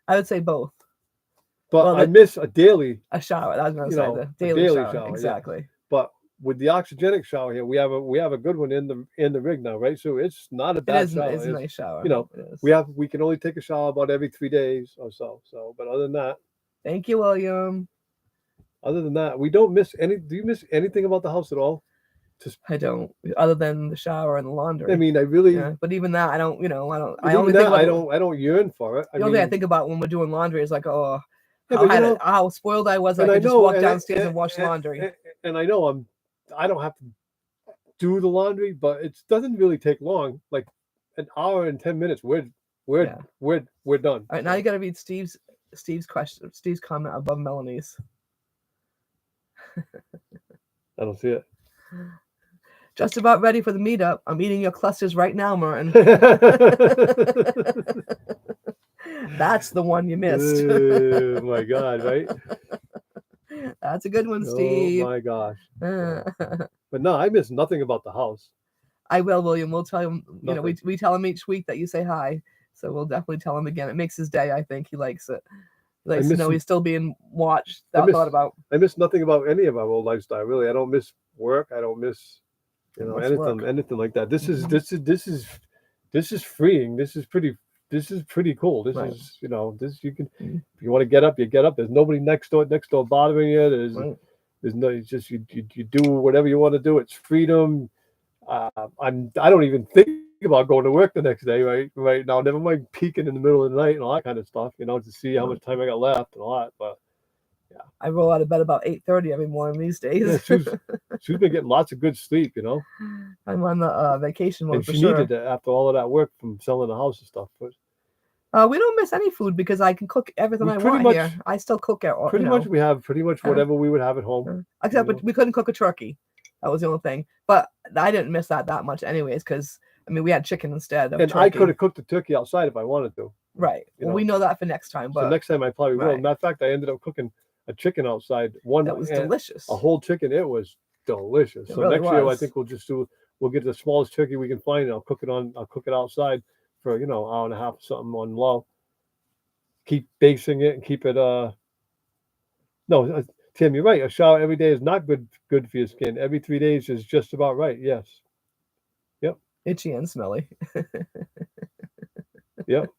I would say both. But I miss a shower. I was going to say the daily shower. Exactly. Yeah. But with the oxygenic shower here, we have a good one in the rig now, right? So it's not a bad shower. It's a nice shower. We can only take a shower about every 3 days or so. So, but other than that, thank you, William. Other than that, we don't miss any. Do you miss anything about the house at all? I don't, other than the shower and the laundry. I mean, I really. Yeah, but even that, I don't. I don't yearn for it. The only thing I think about when we're doing laundry is like, how spoiled I was. I could just walk downstairs and wash laundry. And I know I don't have to do the laundry, but it doesn't really take long. Like an hour and 10 minutes, we're done. All right, now you got to read Steve's question. Steve's comment above Melanie's. I don't see it. Just about ready for the meetup. I'm eating your clusters right now, Martin. That's the one you missed. Oh my God, right? That's a good one, Steve. Oh my gosh. But no, I miss nothing about the house. I will, William. We'll tell him, we tell him each week that you say hi. So we'll definitely tell him again. It makes his day, I think. He likes it. He likes to know he's still being watched, thought about. I miss nothing about any of our old lifestyle, really. I don't miss work. I don't miss anything like that. This is freeing. This is pretty cool. This is you can, if you want to get up, you get up. There's nobody next door bothering you. There's no, it's just you do whatever you want to do. It's freedom. I don't even think about going to work the next day right now. Never mind peeking in the middle of the night and all that kind of stuff, to see how much time I got left and all that. But yeah, I roll out of bed about 8:30 every morning these days. Yeah, she's been getting lots of good sleep. I'm on the vacation mode. And she needed it after all of that work from selling the house and stuff. But we don't miss any food because I can cook everything I want here. I still cook it. Pretty much, we have pretty much whatever we would have at home. Except we couldn't cook a turkey. That was the only thing. But I didn't miss that much anyways, because we had chicken instead of turkey. I could have cooked the turkey outside if I wanted to. Right. Well, we know that for next time. But so next time I probably will. Matter of fact, I ended up cooking a chicken outside. That was delicious. A whole chicken. It was delicious. So next year I think we'll we'll get the smallest turkey we can find, and I'll cook it outside for hour and a half or something on low. Keep basting it and keep it. No, Tim, you're right. A shower every day is not good for your skin. Every 3 days is just about right. Yes. Yep. Itchy and smelly. Yep.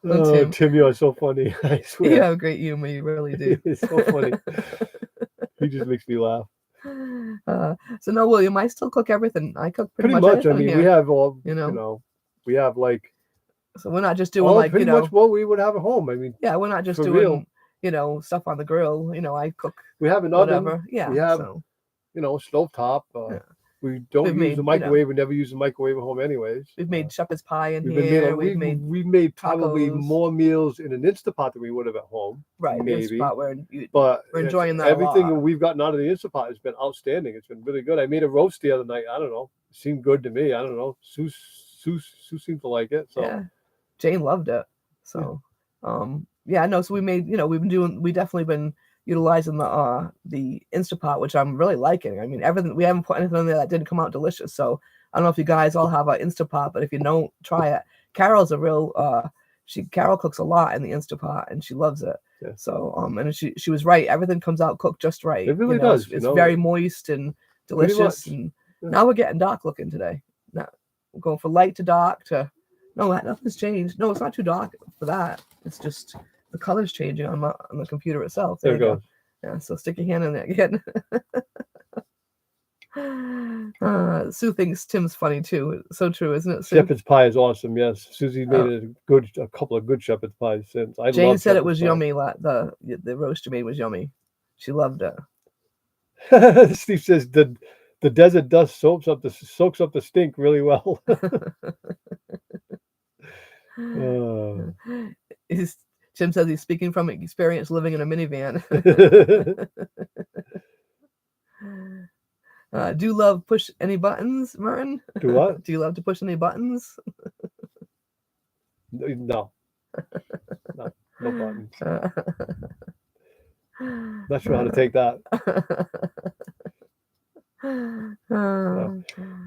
Oh, Oh, Tim, Tim, you are so funny. I you swear. have great humor. You really do. It's so funny. He just makes me laugh. So no, William, I still cook everything. I cook pretty Pretty much much. I anything mean, here. we have all, You know. we have like So we're not just doing all like pretty much what we would have at home. I mean, yeah, we're not just for doing real. Stuff on the grill. I cook We have an oven. whatever. Yeah. We have, So stovetop. yeah. We don't We've use made, the microwave. We never use the microwave at home, anyways. we've made shepherd's pie in We've here. made we've made probably tacos. more meals in an Instapot than we would have at home. Right, maybe. Instapot, But we're enjoying that everything a lot. we've gotten out of the Instapot has been outstanding. It's been really good. I made a roast the other night. I don't know. It seemed good to me. I don't know. Sue seemed to like it. So Yeah, Jane loved it. So, yeah, no. So we made, we definitely been utilizing the Instapot, which I'm really liking. I mean, everything, we haven't put anything in there that didn't come out delicious. So I don't know if you guys all have an Instapot, but if you don't, try it. Carol's a real Carol cooks a lot in the Instapot and she loves it. Yeah. So and she was right. Everything comes out cooked just right. It really does. It's very moist and delicious. And now we're getting dark looking today. Now we're going from light to dark to no, nothing's changed. No, it's not too dark for that. It's just the color's changing on the computer itself. There you go. Yeah, so stick your hand in there again. Sue thinks Tim's funny too. So true, isn't it, Sue? Shepherd's pie is awesome. Yes, Susie made a couple of good shepherd's pies since. Jane said it was yummy. The roast you made was yummy. She loved it. Steve says the desert dust soaks up the stink really well. Tim says he's speaking from experience living in a minivan. Do you love push any buttons, Martin? Do what? Do you love to push any buttons? No buttons. Not sure how to take that.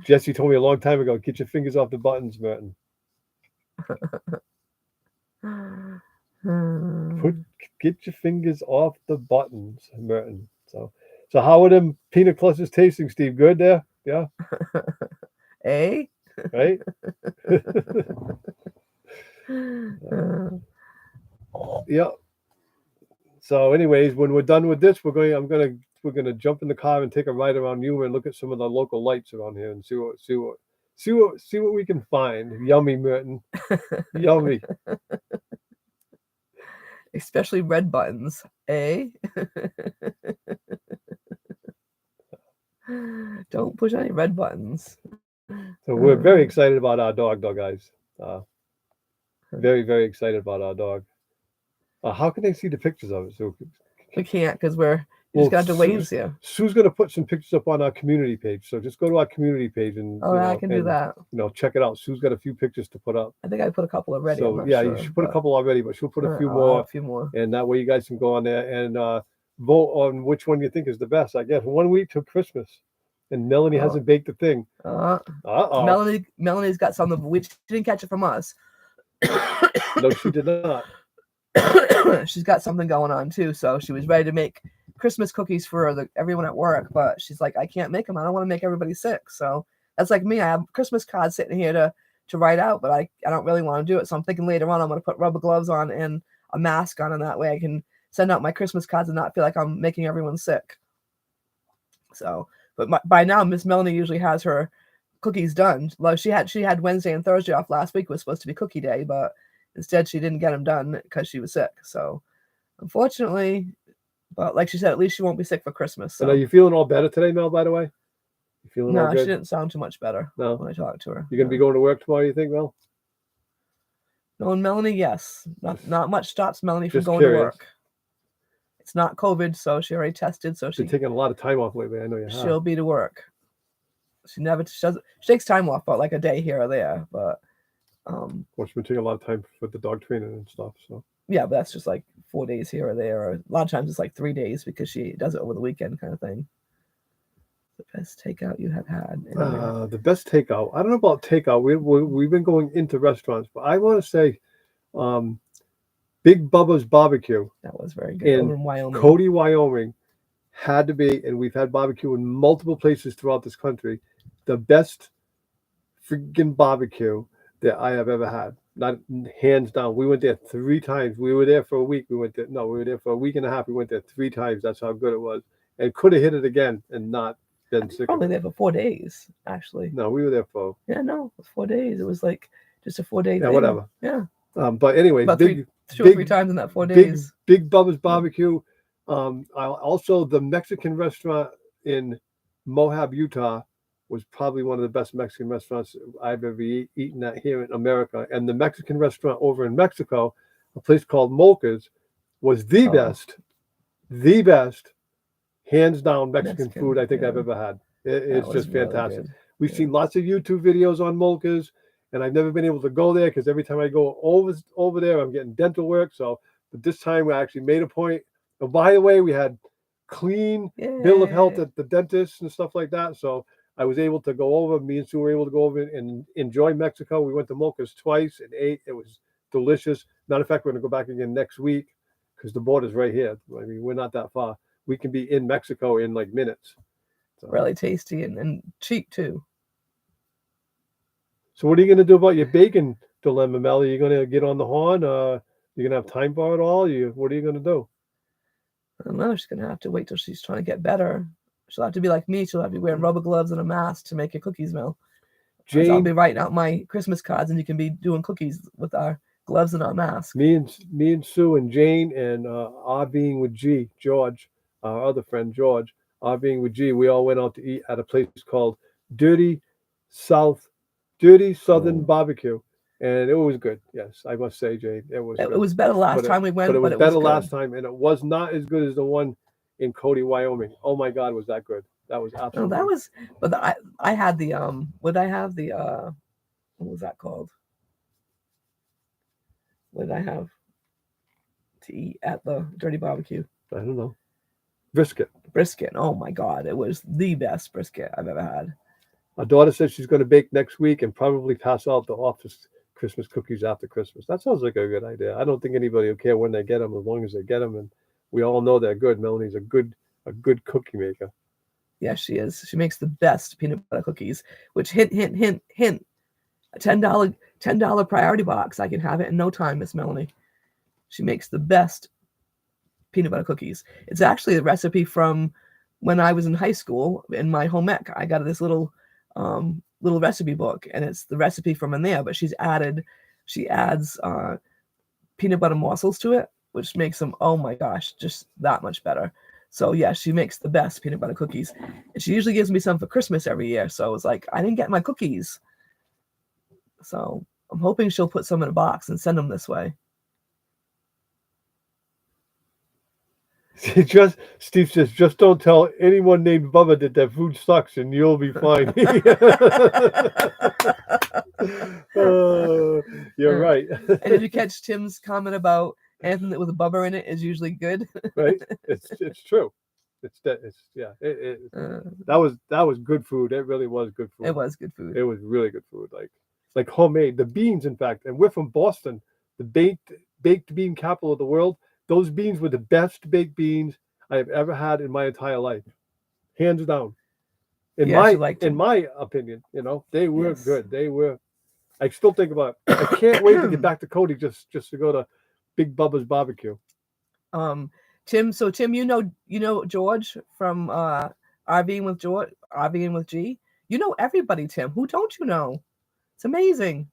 Jesse told me a long time ago, get your fingers off the buttons, Martin. Get your fingers off the buttons, Merton. So how are them peanut clusters tasting, Steve? Good there? Yeah. Eh? Right? Yeah. So anyways, when we're done with this, we're gonna jump in the car and take a ride around Yuma and look at some of the local lights around here and see what we can find. Yummy, Merton. Yummy. Especially red buttons, eh? Don't push any red buttons. So we're very excited about our dog, guys. Very, very excited about our dog. How can they see the pictures of it? So we can't because we're just got to wait and see. Sue's going to put some pictures up on our community page. So just go to our community page and I can do that. Check it out. Sue's got a few pictures to put up. I think I put a couple already. So yeah, sure, you should put a couple already, but she'll put a few more. And that way you guys can go on there and vote on which one you think is the best. I guess 1 week till Christmas, and Melanie hasn't baked a thing. Melanie's got something, which she didn't catch it from us. No, she did not. She's got something going on too, so she was ready to make Christmas cookies for everyone at work, but she's like, I can't make them. I don't want to make everybody sick. So that's like me. I have Christmas cards sitting here to write out, but I don't really want to do it. So I'm thinking later on I'm going to put rubber gloves on and a mask on, and that way I can send out my Christmas cards and not feel like I'm making everyone sick. So, but by now Miss Melanie usually has her cookies done. Well, she had Wednesday and Thursday off last week. It was supposed to be cookie day, but instead she didn't get them done because she was sick. So unfortunately, but like she said, at least she won't be sick for Christmas. So. And are you feeling all better today, Mel, by the way? You feeling all good? No, she didn't sound too much better when I talked to her. You're going to be going to work tomorrow, you think, Mel? No, and Melanie, yes. Not much stops Melanie from Just going curious. to work. It's not COVID, so she already tested. So she's taking a lot of time off lately. I know you have. She'll be to work. She takes time off, but like a day here or there. But well, she's been taking a lot of time with the dog training and stuff. So Yeah, but that's just like 4 days here or there. Or a lot of times it's like 3 days because she does it over the weekend kind of thing. The best takeout you have had anywhere? The best takeout. I don't know about takeout. We've been going into restaurants, but I want to say um, Big Bubba's Barbecue That was very good over in in Wyoming. Cody, Wyoming, had to be, and we've had barbecue in multiple places throughout this country, the best freaking barbecue that I have ever had. Not hands down. We went there 3 times. We were there for a week. We were there for a week and a half. We went there 3 times. That's how good it was. And could have hit it again and not I been was sick of probably it. there for 4 days, actually. No, we were there for Yeah, no, it was 4 days. It was like just a 4 day yeah, thing. whatever. Yeah, But anyways, about big, 2 or 3 big, times in that 4 big, days. big Bubba's Barbecue. Also the Mexican restaurant in Moab, Utah, was probably one of the best Mexican restaurants I've ever eaten at here in America. And the Mexican restaurant over in Mexico, a place called Mocha's, was Oh, the best, hands down Mexican Mexican. food I think I've Yeah, ever had. It's that was just really fantastic. good. We've Yeah. seen lots of YouTube videos on Mocha's, and I've never been able to go there because every time I go over there, I'm getting dental work. So, but this time we actually made a point. Oh, by the way, we had clean bill of health Yay. at the dentist and stuff like that. So I was able to go over. Me and Sue were able to go over and enjoy Mexico. We went to Mocha's twice and ate. It was delicious. Matter of fact, we're going to go back again next week because the border's right here. I mean, we're not that far. We can be in Mexico in like minutes. So, Really tasty and cheap too. so what are you going to do about your bacon dilemma, Mel? Are you going to get on the horn? You going to have time for it all? What are you going to do? I don't know. She's gonna have to wait till she's trying to get better. She'll have to be like me. She'll have to be wearing rubber gloves and a mask to make your cookies, Mel. As I'll be Jane, writing out my Christmas cards, and you can be doing cookies with our gloves and our mask. me and Sue and Jane and our being with G, George, our other friend George, our being with G, we all went out to eat at a place called Dirty South, Dirty Southern Mm. Barbecue, and it was good. Yes, I must say, Jane, it was It good. was better last But it time we but it went, but was it was better good. last time, and it was not as good as the one in Cody, Wyoming. Oh my God, was that good? That was No, absolutely. that was. But I had the What did I have the what was that called? What did I have to eat at the Dirty Barbecue? I don't know, brisket. Brisket. Oh my God, it was the best brisket I've ever had. My daughter says she's going to bake next week and probably pass out the office Christmas cookies after Christmas. That sounds like a good idea. I don't think anybody will care when they get them as long as they get them, and we all know they're good. Melanie's a good cookie maker. Yeah, she is. She makes the best peanut butter cookies. Which hint, hint, hint, hint. A $10 priority box. I can have it in no time, Miss Melanie. She makes the best peanut butter cookies. It's actually a recipe from when I was in high school in my home ec. I got this little recipe book, and it's the recipe from in there. But she adds peanut butter morsels to it, which makes them, oh my gosh, just that much better. So yeah, she makes the best peanut butter cookies, and she usually gives me some for Christmas every year. So it's like I didn't get my cookies, so I'm hoping she'll put some in a box and send them this way. Steve says, just don't tell anyone named Bubba that their food sucks, and you'll be fine. You're right. And did you catch Tim's comment about anything that with a bubber in it is usually good? Right? It's true. It's yeah. That was good food. It really was good food. It was good food. It was really good food. Like homemade. The beans, in fact, and we're from Boston, the baked bean capital of the world. Those beans were the best baked beans I have ever had in my entire life, hands down. In my opinion, they were good. They were. I still think about it. I can't wait to get back to Cody just to go to Big Bubba's Barbecue. Tim. So Tim, you know George from RVing with G. You know everybody, Tim. Who don't you know? It's amazing.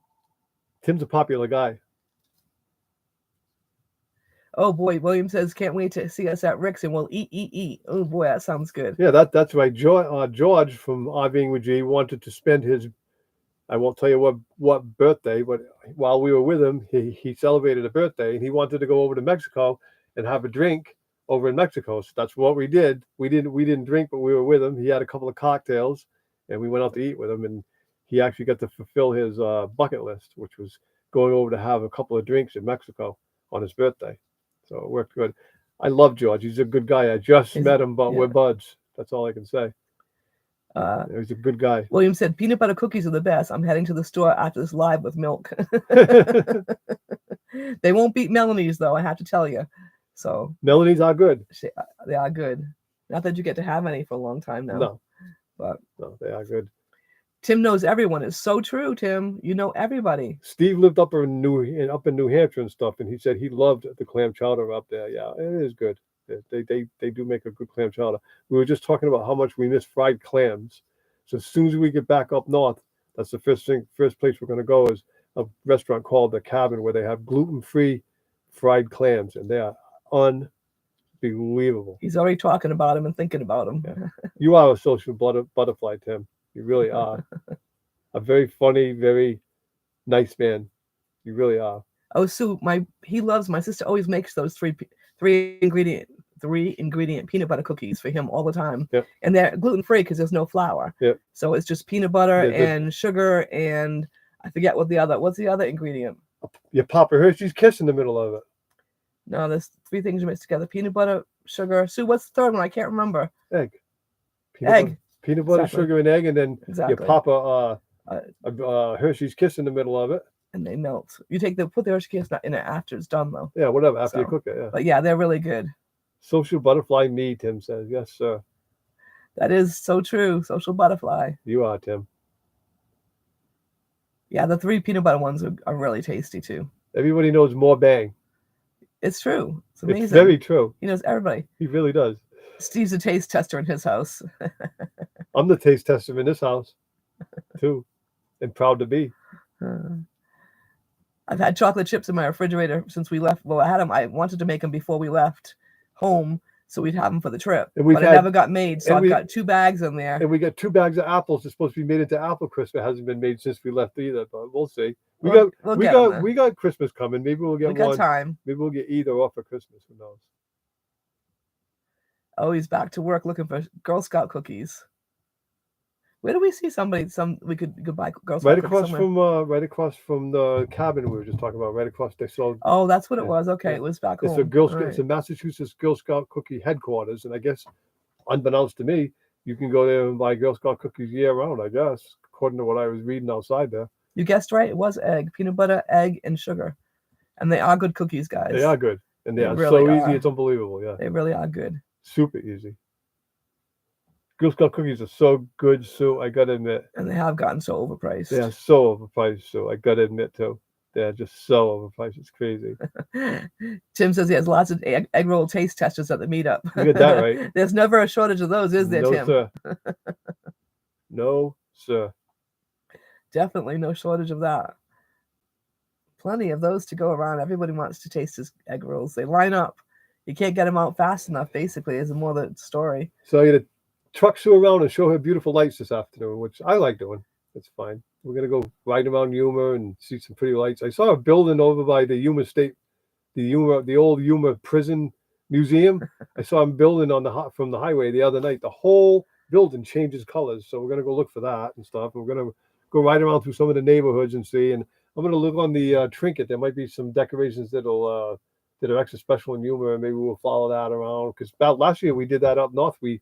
Tim's a popular guy. Oh boy, William says can't wait to see us at Rick's and we'll eat. Oh boy, that sounds good. Yeah, that's right. George from RVing with G wanted to spend his, I won't tell you what birthday, but while we were with him, he celebrated a birthday and he wanted to go over to Mexico and have a drink over in Mexico. So that's what we did. We didn't drink, but we were with him. He had a couple of cocktails and we went out to eat with him, and he actually got to fulfill his bucket list, which was going over to have a couple of drinks in Mexico. on his birthday. So it worked good. I love George. He's a good guy. I just met him, but we're buds. That's all I can say. He's a good guy. William said, peanut butter cookies are the best. I'm heading to the store after this live with milk. They won't beat Melanie's, though, I have to tell you. So Melanie's are good. They are good. Not that you get to have any for a long time now. No. But no, they are good. Tim knows everyone. It's so true, Tim. You know everybody. Steve lived up in New Hampshire and stuff, and he said he loved the clam chowder up there. Yeah, it is good. They do make a good clam chowder. We were just talking about how much we miss fried clams. So as soon as we get back up north, that's the first place we're going to go is a restaurant called The Cabin, where they have gluten-free fried clams, and they are unbelievable. He's already talking about them and thinking about them. Yeah. You are a social butterfly, Tim. You really are. A very funny, very nice man. You really are. Oh, Sue, he loves, my sister always makes those three ingredient peanut butter cookies for him all the time. Yep. And they're gluten-free because there's no flour. Yep. So it's just peanut butter and sugar, and I forget what's the other ingredient. Your Papa Hershey's Kiss in the middle of it. No, there's 3 things you mix together: peanut butter, sugar. Sue, what's the third one? I can't remember. Egg. Peanut butter, exactly. Sugar, and egg, and then exactly. your Papa Hershey's Kiss in the middle of it. And they melt. You put the Hershey Kiss in it after it's done, though. Yeah, whatever, after you cook it, yeah. But yeah, they're really good. Social butterfly me, Tim says. Yes, sir. That is so true. Social butterfly. You are, Tim. Yeah, the 3 peanut butter ones are really tasty, too. Everybody knows more bang. It's true. It's amazing. It's very true. He knows everybody. He really does. Steve's a taste tester in his house. I'm the taste tester in this house, too, and proud to be. I've had chocolate chips in my refrigerator since we left. Well, I wanted to make them before we left home, so we'd have them for the trip. But it never got made, so I've got 2 bags in there. And we got 2 bags of apples. It's supposed to be made into apple crisp. It hasn't been made since we left either, but we'll see. We got Christmas coming. Maybe we'll get one. We got time. Maybe we'll get either off for Christmas. Who knows? Oh, he's back to work looking for Girl Scout cookies. Where do we see somebody? We could buy Girl Scout cookies right across from the cabin we were just talking about. Right across, they sold. Oh, that's what it was. Okay, it was back home. It's a Girl Scout. Right. It's a Massachusetts Girl Scout cookie headquarters, and I guess, unbeknownst to me, you can go there and buy Girl Scout cookies year round. I guess, according to what I was reading outside there. You guessed right. It was egg, peanut butter, egg, and sugar, and they are good cookies, guys. They are good, and they are really so easy. It's unbelievable. Yeah, they really are good. Super easy. Girl Scout cookies are so good, Sue. I gotta admit. And they have gotten so overpriced. They are so overpriced, Sue. I gotta admit too. They're just so overpriced. It's crazy. Tim says he has lots of egg roll taste testers at the meetup. You get that right. There's never a shortage of those, is there, no, Tim? Sir. No, sir. Definitely no shortage of that. Plenty of those to go around. Everybody wants to taste his egg rolls. They line up. You can't get them out fast enough, basically, is more the story. So I'm going to truck Sue around and show her beautiful lights this afternoon, which I like doing. It's fine. We're going to go ride around Yuma and see some pretty lights. I saw a building over by the Yuma State, the old Yuma Prison Museum. I saw them building from the highway the other night. The whole building changes colors. So we're going to go look for that and stuff. And we're going to go ride around through some of the neighborhoods and see. And I'm going to look on the trinket. There might be some decorations that are extra special in Yuma, and maybe we'll follow that around. Because about last year we did that up north. We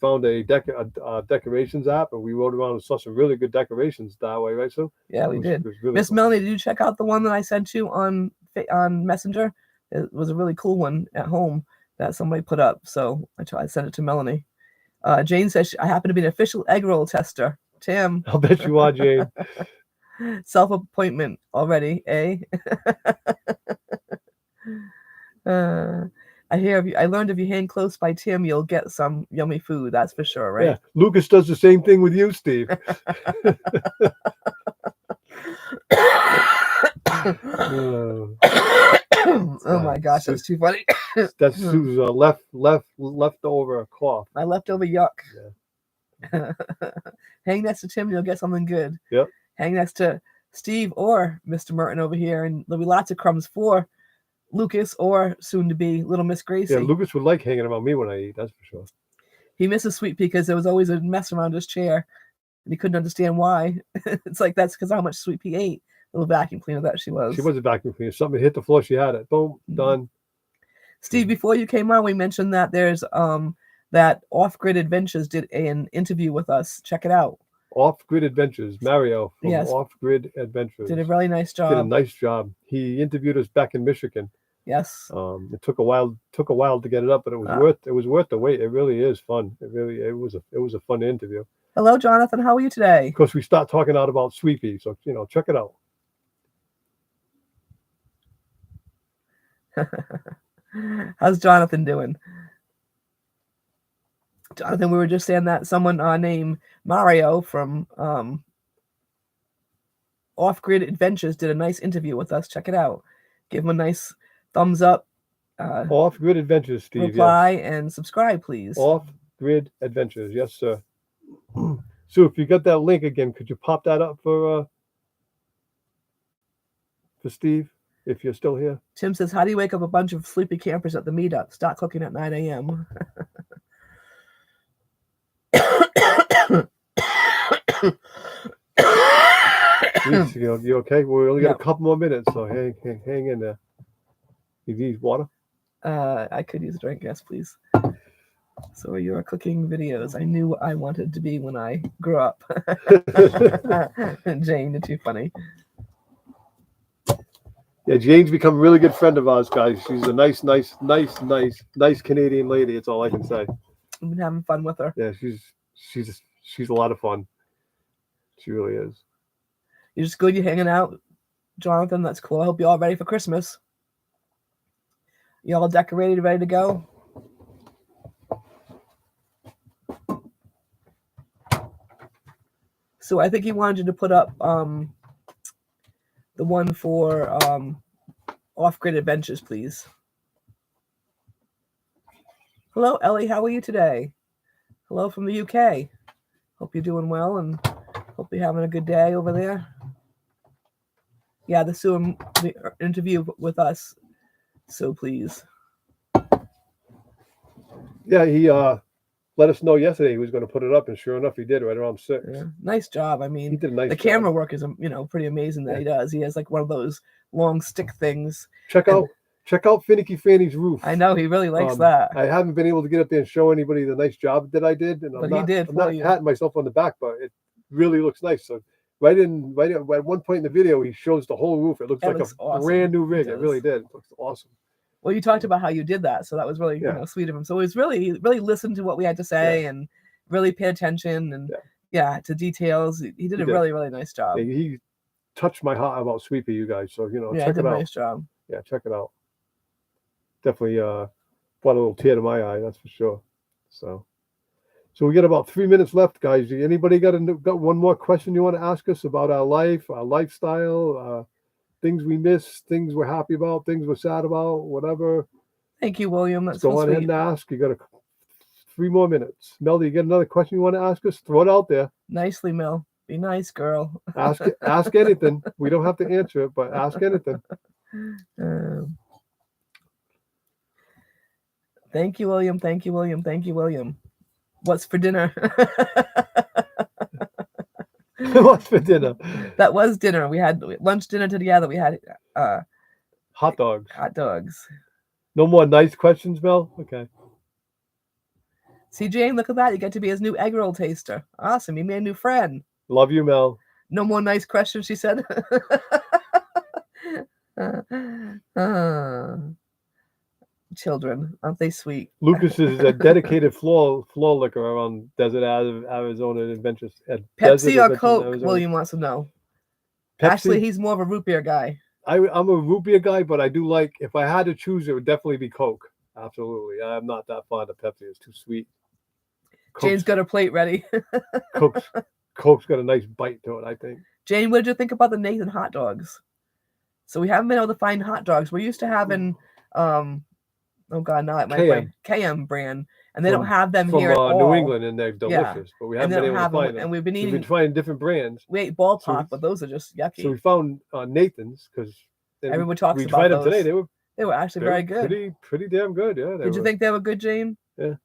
found a decorations app, and we rode around and saw some really good decorations that way, right? So yeah, we did. Really Miss cool. Melanie, did you check out the one that I sent you on Messenger? It was a really cool one at home that somebody put up. So I sent it to Melanie. Jane says, I happen to be an official egg roll tester. Tim. I'll bet you are, Jane. Self-appointment already, eh? I learned if you hang close by Tim, you'll get some yummy food. That's for sure, right? Yeah. Lucas does the same thing with you, Steve. Oh my gosh, that's too funny. That's Sue's leftover cough. My leftover yuck. Yeah. Hang next to Tim, you'll get something good. Yep. Hang next to Steve or Mr. Merton over here, and there'll be lots of crumbs for Lucas or soon to be little Miss Gracie. Yeah, Lucas would like hanging around me when I eat, that's for sure. He misses Sweet Pea because there was always a mess around his chair, and he couldn't understand why. It's like that's because how much Sweet Pea ate. Little vacuum cleaner that she was. She was a vacuum cleaner. Something hit the floor, she had it. Boom, done. Steve, before you came on, we mentioned that there's that Off Grid Adventures did an interview with us. Check it out. Off Grid Adventures, Mario from Yes. Off Grid Adventures Did a really nice did a job. nice job. He interviewed us back in Michigan. Yes. It took a while to get it up, but it was worth the wait. It really is fun. It was a fun interview. Hello, Jonathan. How are you today? Of course, we start talking out about Sweepy, so check it out. How's Jonathan doing? Jonathan, we were just saying that someone named Mario from Off Grid Adventures did a nice interview with us. Check it out. Give him a nice thumbs up. Off Grid Adventures, Steve. Reply and subscribe, please. Off Grid Adventures, yes, sir. So if you got that link again, could you pop that up for Steve, if you're still here? Tim says, how do you wake up a bunch of sleepy campers at the meetup? Start cooking at 9 a.m. You okay? We only got a couple more minutes, so hang in there. You need water? I could use a drink, yes, please. So your cooking videos, I knew what I wanted to be when I grew up. Jane, you're too funny. Yeah, Jane's become a really good friend of ours, guys. She's a nice Canadian lady. That's all I can say. I've been having fun with her. Yeah, she's a lot of fun. She really is. You're just good. You're hanging out, Jonathan. That's cool. I hope you're all ready for Christmas. You all decorated, ready to go? So I think he wanted you to put up the one for Off Grid Adventures, please. Hello, Ellie. How are you today? Hello from the UK. Hope you're doing well and hope you're having a good day over there. Yeah, the interview with us. So please. Yeah, he let us know yesterday he was going to put it up, and sure enough, he did right around 6. Yeah, nice job. I mean, he did a nice the job. Camera work is pretty amazing that he does. He has like one of those long stick things. Check out Finicky Fanny's roof. I know he really likes that. I haven't been able to get up there and show anybody the nice job that I did, and I'm not patting myself on the back, but it really looks nice. So right at one point in the video, he shows the whole roof. It looks like a brand new rig. It really did. It looks awesome. Well, you talked about how you did that, so that was really sweet of him. So he really listened to what we had to say and really paid attention and to details. He did a really, really nice job. He touched my heart about Sweepy, you guys. So check it out. Nice job. Yeah, check it out. Definitely brought a little tear to my eye, that's for sure. So we got about 3 minutes left, guys. Anybody got one more question you want to ask us about our life, our lifestyle, things we miss, things we're happy about, things we're sad about, whatever? Thank you, William. That's go on ahead and ask. You got 3 more minutes. Mel, do you get another question you want to ask us? Throw it out there. Nicely, Mel. Be nice, girl. Ask anything. We don't have to answer it, but ask anything. Thank you, William. Thank you, William. Thank you, William. What's for dinner? What's for dinner? That was dinner. We had lunch, dinner together. We had hot dogs. Hot dogs. No more nice questions, Mel? Okay. See, Jane, look at that. You get to be his new egg roll taster. Awesome. You made a new friend. Love you, Mel. No more nice questions, she said. Children, aren't they sweet? Lucas is a dedicated floor licker around Desert Arizona Adventures. Pepsi or Coke? Arizona. William wants to know. Pepsi? Actually, he's more of a root beer guy. I'm a root beer guy, but I do like, if I had to choose, it would definitely be Coke. Absolutely. I'm not that fond of Pepsi. It's too sweet. Jane's got her plate ready. Coke's got a nice bite to it, I think. Jane, what did you think about the Nathan hot dogs? So we haven't been able to find hot dogs. We're used to having oh God, now it might be KM brand, and they don't have them here at all. New England, and they're delicious, but we haven't been able to find them. And we've been trying different brands. We ate Ballpark, but those are just yucky. So we found Nathan's because everyone talks about we tried them today. They were actually very good. Pretty damn good. Yeah. Did you think they were good, Jane? Yeah.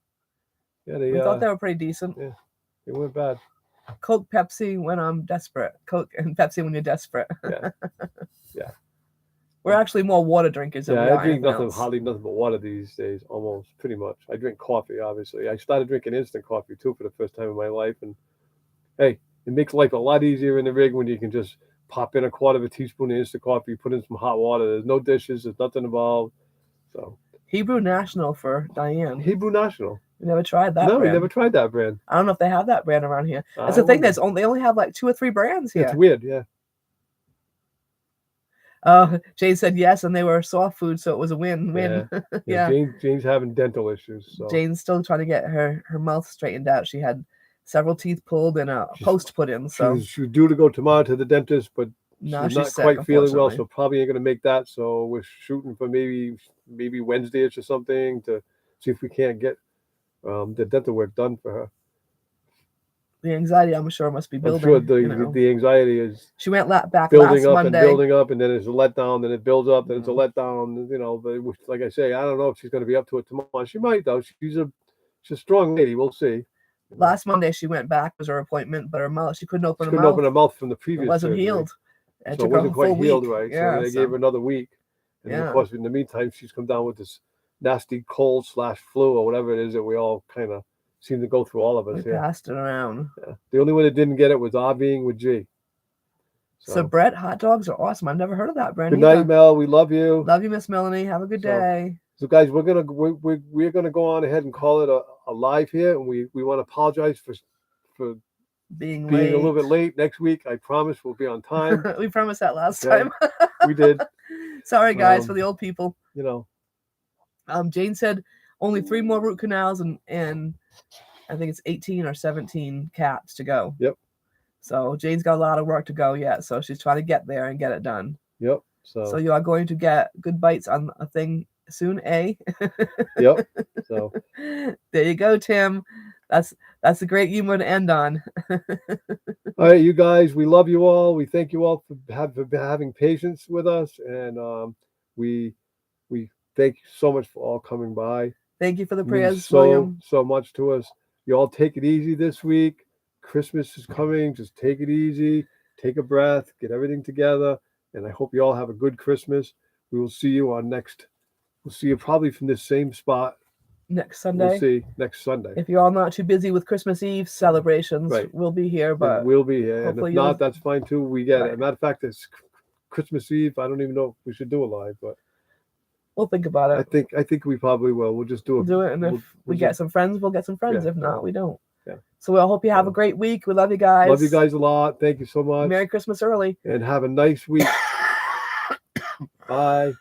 Yeah. We thought they were pretty decent. Yeah. They weren't bad. Coke, Pepsi when I'm desperate. Coke and Pepsi when you're desperate. Yeah. Yeah. We're actually more water drinkers than we Yeah, I are drink anything nothing, else. hardly nothing but water these days, almost pretty much. I drink coffee, obviously. I started drinking instant coffee too for the first time in my life, and hey, it makes life a lot easier in the rig when you can just pop in a quarter of a teaspoon of instant coffee, put in some hot water. There's no dishes, there's nothing involved. So Hebrew National for Diane. Hebrew National. We never tried that No, we brand. never tried that brand. I don't know if they have that brand around here. That's I the thing. wonder. They only have like 2 or 3 brands It's here. weird, yeah. Jane said yes, and they were soft food, so it was a win-win. Yeah. Jane's having dental issues, so Jane's still trying to get her mouth straightened out. She had several teeth pulled and a post put in. So she was due to go tomorrow to the dentist, but now she's she's not sick, quite feeling well, unfortunately. so probably ain't gonna make that. So we're shooting for maybe Wednesday-ish or something to see if we can't get the dental work done for her. The anxiety, I'm sure, must be I'm building. sure the anxiety is She went back building last up Monday. and building up, and then it's a letdown, then it builds up, then it's a letdown. But like I say, I don't know if she's going to be up to it tomorrow. She might though. She's a strong lady. We'll see. Last Monday she went back, was her appointment, but her mouth, she couldn't open She her couldn't mouth. open her mouth from the previous It wasn't surgery. healed. It So took it wasn't a quite full healed week. right. Yeah, So they gave her another week. And of course, in the meantime, she's come down with this nasty cold/flu or whatever it is that we all kind of seem to go through, all of us. We passed it around. Yeah. The only one that didn't get it was being with G. So Brett, hot dogs are awesome. I've never heard of that brand. Good night, Mel. We love you. Love you, Miss Melanie. Have a good day. So guys, we're gonna go on ahead and call it a live here, and we want to apologize for being a little bit late. Next week, I promise we'll be on time. We promised that last time. We did. Sorry, guys, for the old people. Jane said only 3 more root canals and I think it's 18 or 17 caps to go. Yep. So Jane's got a lot of work to go yet. So she's trying to get there and get it done. Yep. So you are going to get good bites on a thing soon, eh? Yep. So there you go, Tim. That's a great humor to end on. All right, you guys, we love you all. We thank you all for having patience with us, and we thank you so much for all coming by. Thank you for the It prayers, means William. So much to us. You all take it easy this week. Christmas is coming. Just take it easy. Take a breath. Get everything together. And I hope you all have a good Christmas. We will see you We'll see you probably from this same spot next Sunday. We'll see next Sunday. If you're all not too busy with Christmas Eve celebrations, we'll be here. But we'll be here. And if not, that's fine too. We get it. As a matter of fact, it's Christmas Eve. I don't even know if we should do a live, but we'll think about it. I think we probably will. We'll just do it. We'll do it, and if we get some friends, we'll get some friends. If not, we don't. Yeah. So I hope you have a great week. We love you guys. Love you guys a lot. Thank you so much. Merry Christmas early. And have a nice week. Bye.